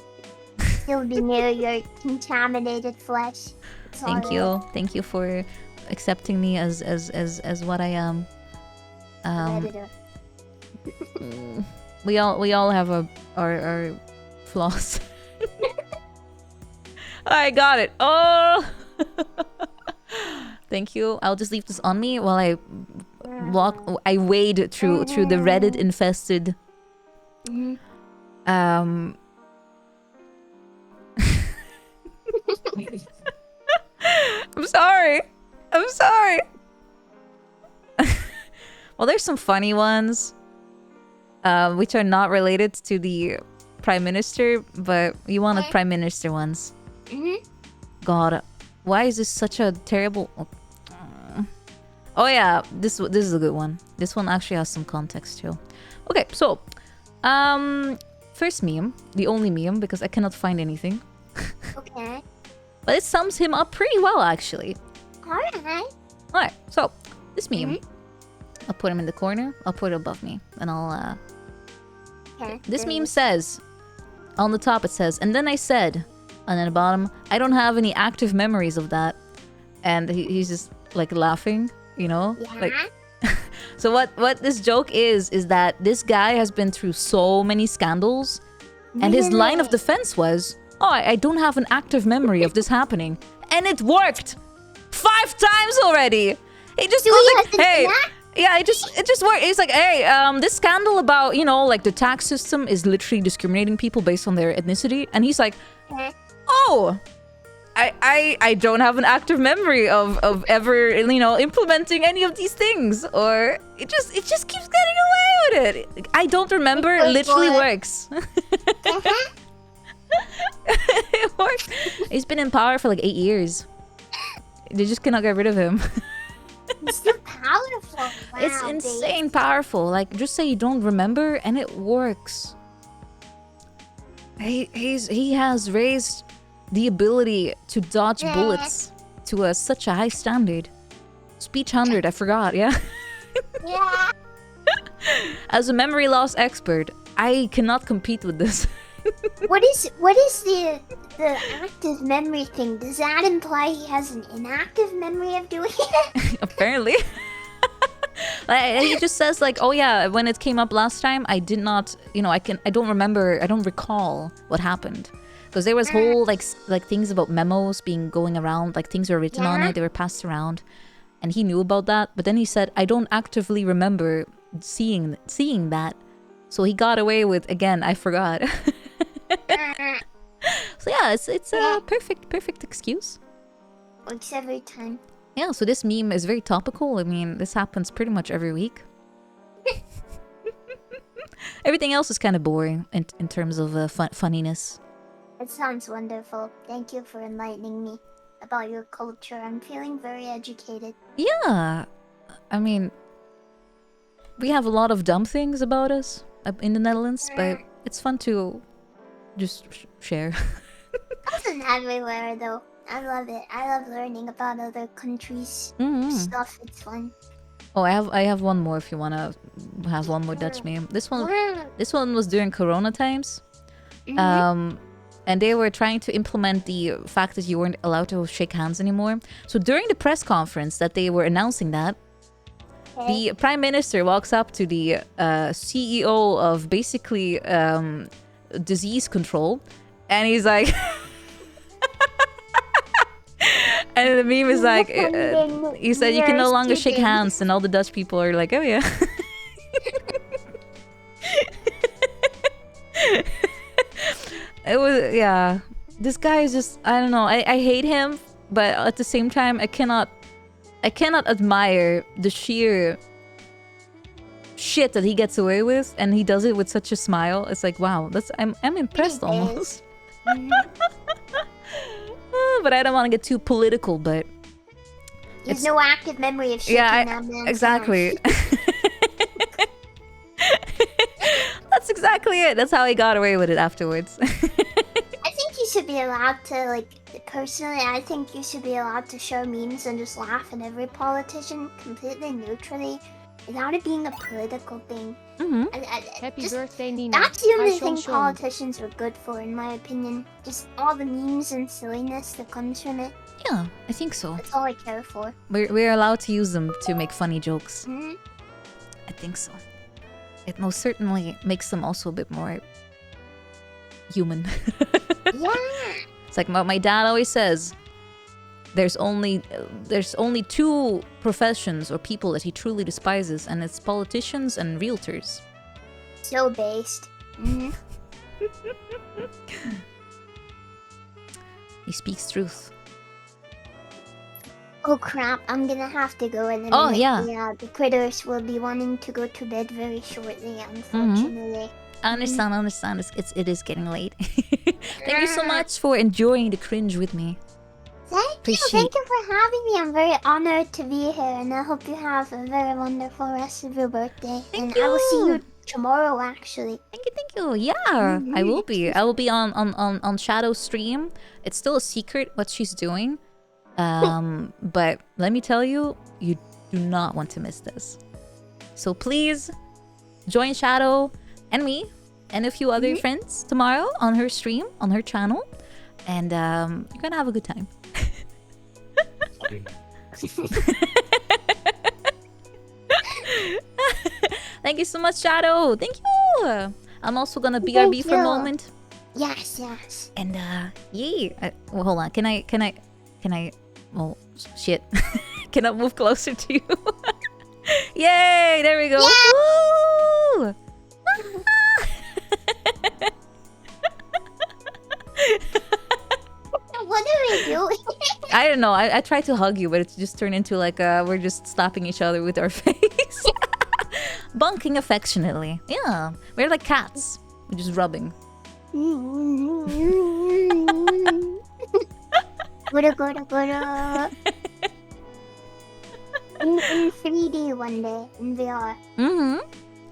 still be near your contaminated flesh. It's Thank alright. you. Thank you for accepting me as what I am. Predator. We all have our flaws. I got it. Oh. Thank you. I'll just leave this on me while I wade through the Reddit infested I'm sorry. Well, there's some funny ones which are not related to the prime minister, but you wanted prime minister ones. God, why is this such a terrible... Oh yeah, this is a good one. This one actually has some context too. Okay, so First meme, the only meme, because I cannot find anything. Okay. But it sums him up pretty well, actually. Alright. Alright, so this meme, I'll put him in the corner. I'll put it above me, and I'll. Okay. This meme says, on the top it says, and then I said, and then the bottom, I don't have any active memories of that, and he's just like laughing, you know, like. So what this joke is that this guy has been through so many scandals, and his line of defense was, oh, I don't have an active memory of this happening. And it worked 5 times already. He just goes like, hey, yeah, it just worked. It's like, hey, this scandal about, you know, like the tax system is literally discriminating people based on their ethnicity. And he's like, oh, I don't have an active memory of ever, you know, implementing any of these things, or it just keeps getting away with it. I don't remember. It literally works. It works. He's been in power for like 8 years. They just cannot get rid of him. It's so powerful. Wow, It's insane powerful. Like, just say you don't remember, and it works. He has raised the ability to dodge bullets to such a high standard. Speech 100, I forgot, yeah? Yeah. As a memory loss expert, I cannot compete with this. What is the active memory thing? Does that imply he has an inactive memory of doing it? Apparently. Like, he just says like, oh yeah, when it came up last time, I did not, you know, I don't remember, I don't recall what happened. Because there was whole like things about memos going around, like things were written on it, they were passed around, and he knew about that. But then he said, I don't actively remember seeing that, so he got away with, again, I forgot. So yeah, it's a perfect excuse. Works every time. Yeah, so this meme is very topical. I mean, this happens pretty much every week. Everything else is kind of boring in terms of funniness. It sounds wonderful. Thank you for enlightening me about your culture. I'm feeling very educated. Yeah, I mean, we have a lot of dumb things about us in the Netherlands, but it's fun to just share. That's everywhere, though. I love it. I love learning about other countries' stuff. It's fun. Oh, I have one more if you wanna have one more Dutch meme. This one was during Corona times. And they were trying to implement the fact that you weren't allowed to shake hands anymore. So during the press conference that they were announcing that, the Prime Minister walks up to the CEO of basically disease control, and he's like... And the meme is like, he said you can no longer shake hands, and all the Dutch people are like, oh yeah. It was, yeah. This guy is just, I don't know. I hate him, but at the same time, I cannot admire the sheer shit that he gets away with, and he does it with such a smile. It's like, wow, I'm impressed almost. But I don't want to get too political, but there's no active memory of shaking that man's exactly. That's exactly it. That's how he got away with it afterwards. I think you should be allowed to, like, personally, I think you should be allowed to show memes and just laugh at every politician completely neutrally without it being a political thing. Happy birthday, Nina. That's the only thing Shon. politicians are good for, in my opinion. Just all the memes and silliness that comes from it. Yeah, I think so. That's all I care for. We're allowed to use them to make funny jokes. I think so. It most certainly makes them also a bit more human. Yeah. It's like my dad always says, there's only 2 professions or people that he truly despises, and it's politicians and realtors. So based. He speaks truth. Oh crap, I'm gonna have to go in a Oh, minute. yeah. The critters will be wanting to go to bed very shortly, unfortunately. I understand. It is getting late. Thank you so much for enjoying the cringe with me. Thank you for having me. I'm very honored to be here, and I hope you have a very wonderful rest of your birthday. Thank I will see you. you tomorrow, actually. Thank you. Yeah, I will be. I will be on Shadow's stream. It's still a secret what she's doing. But let me tell you, you do not want to miss this. So please join Shadow and me and a few other friends tomorrow on her stream, on her channel. And you're gonna have a good time. Thank you so much, Shadow. Thank you. I'm also gonna BRB for a moment. Yes, yes. And yay. Well, hold on. Can I? Oh shit. Can I move closer to you? Yay! There we go. Woo! What are we doing? I don't know. I tried to hug you, but it just turned into like we're just slapping each other with our face. Bunking affectionately. Yeah. We're like cats. We're just rubbing. Gura. In 3D one day, in VR.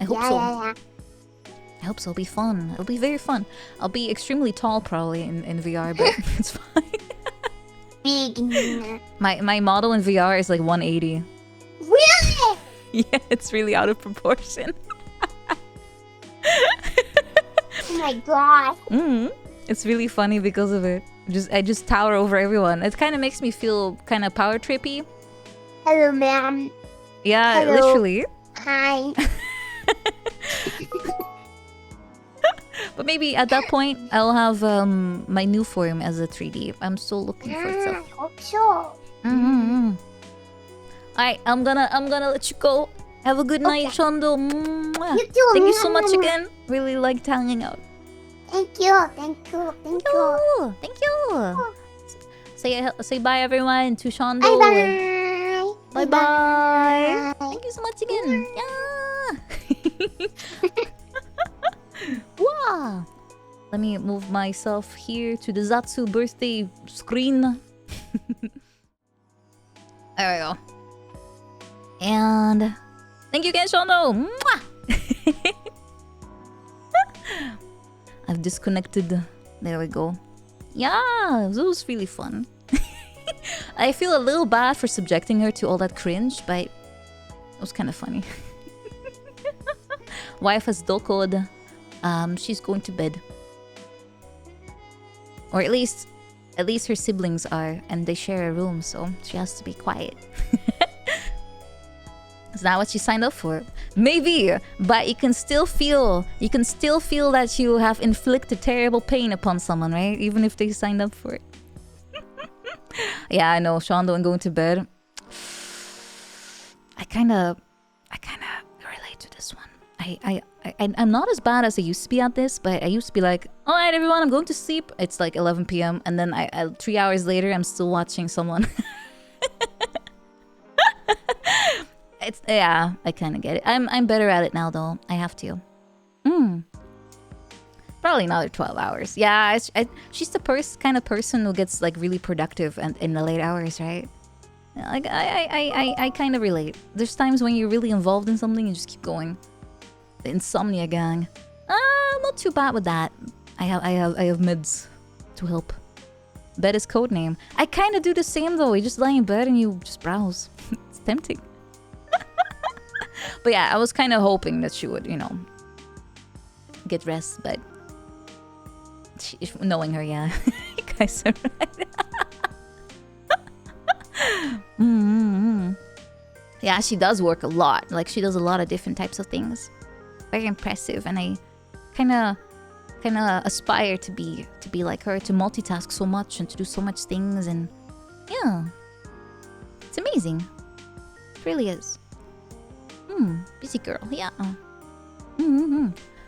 I hope so. Yeah. I hope so. It'll be fun. It'll be very fun. I'll be extremely tall probably in VR, but it's fine. Big. My model in VR is like 180. Really? Yeah, it's really out of proportion. Oh my god. It's really funny because of it. I just tower over everyone. It kind of makes me feel kind of power trippy. Hello, ma'am. Yeah, Hello. literally. Hi. But maybe at that point I'll have my new form as a 3D. I'm still looking for it. I hope so. Alright, I'm gonna let you go. Have a good night, Shondo. Mwah. You too. Thank you so much again. Really liked hanging out. Thank you. Thank you. Say bye everyone to Shondo. Bye. Bye. Thank you so much again. Yeah. Wow. Let me move myself here to the Zatsu birthday screen. There we go. And thank you again, Shondo. Mwah! I've disconnected. There we go. Yeah, this was really fun. I feel a little bad for subjecting her to all that cringe, but it was kind of funny. Wife has dokoed. She's going to bed. Or at least her siblings are, and they share a room, so she has to be quiet. Is that what you signed up for? Maybe, but you can still feel that you have inflicted terrible pain upon someone, right? Even if they signed up for it. Yeah, I know, Shondo and going to bed. I kinda relate to this one. I'm not as bad as I used to be at this, but I used to be like, alright everyone, I'm going to sleep. It's like 11 p.m. and then 3 hours later I'm still watching someone. Yeah, I kind of get it. I'm better at it now though. I have to. Probably another 12 hours. Yeah, she's the kind of person who gets like really productive and in the late hours, right? Like I kind of relate. There's times when you're really involved in something and just keep going. The insomnia gang. I'm not too bad with that. I have mids to help. Bed is codename. I kind of do the same though. You just lie in bed and you just browse. It's tempting. But yeah, I was kind of hoping that she would, get rest, but knowing her, yeah, you guys are right. Yeah, she does work a lot. Like she does a lot of different types of things. Very impressive, and I kind of aspire to be like her, to multitask so much and to do so much things, and yeah, it's amazing. It really is. Busy girl, yeah.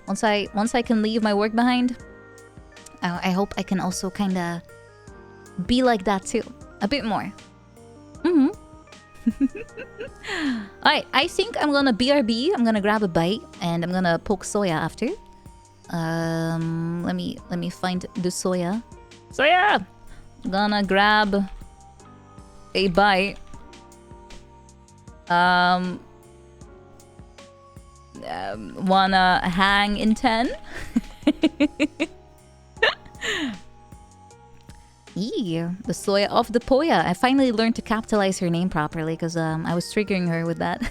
Once I can leave my work behind, I hope I can also kind of be like that too, a bit more. Alright, I think I'm gonna BRB. I'm gonna grab a bite and I'm gonna poke Soya after. Let me find the Soya. Soya! I'm gonna grab Hey, bye. Wanna hang in 10? The Soya of the Poya. I finally learned to capitalize her name properly because I was triggering her with that.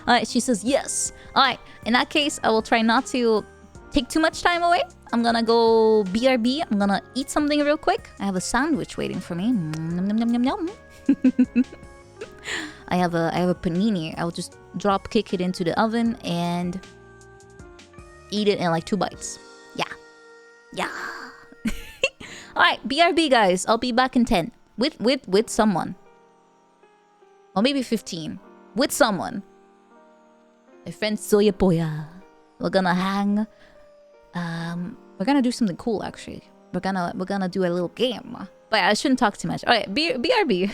Alright, she says yes. Alright, in that case, I will try not to take too much time away. I'm gonna go BRB. I'm gonna eat something real quick. I have a sandwich waiting for me. Nom, nom, nom, nom, nom. I have a panini. I'll just drop kick it into the oven and eat it in like 2 bites. Yeah. Alright, BRB guys. I'll be back in 10. With someone. Or maybe 15. With someone. My friend Soya Poya. We're gonna hang. We're gonna do something cool actually. We're gonna do a little game. But I shouldn't talk too much. Alright, BRB.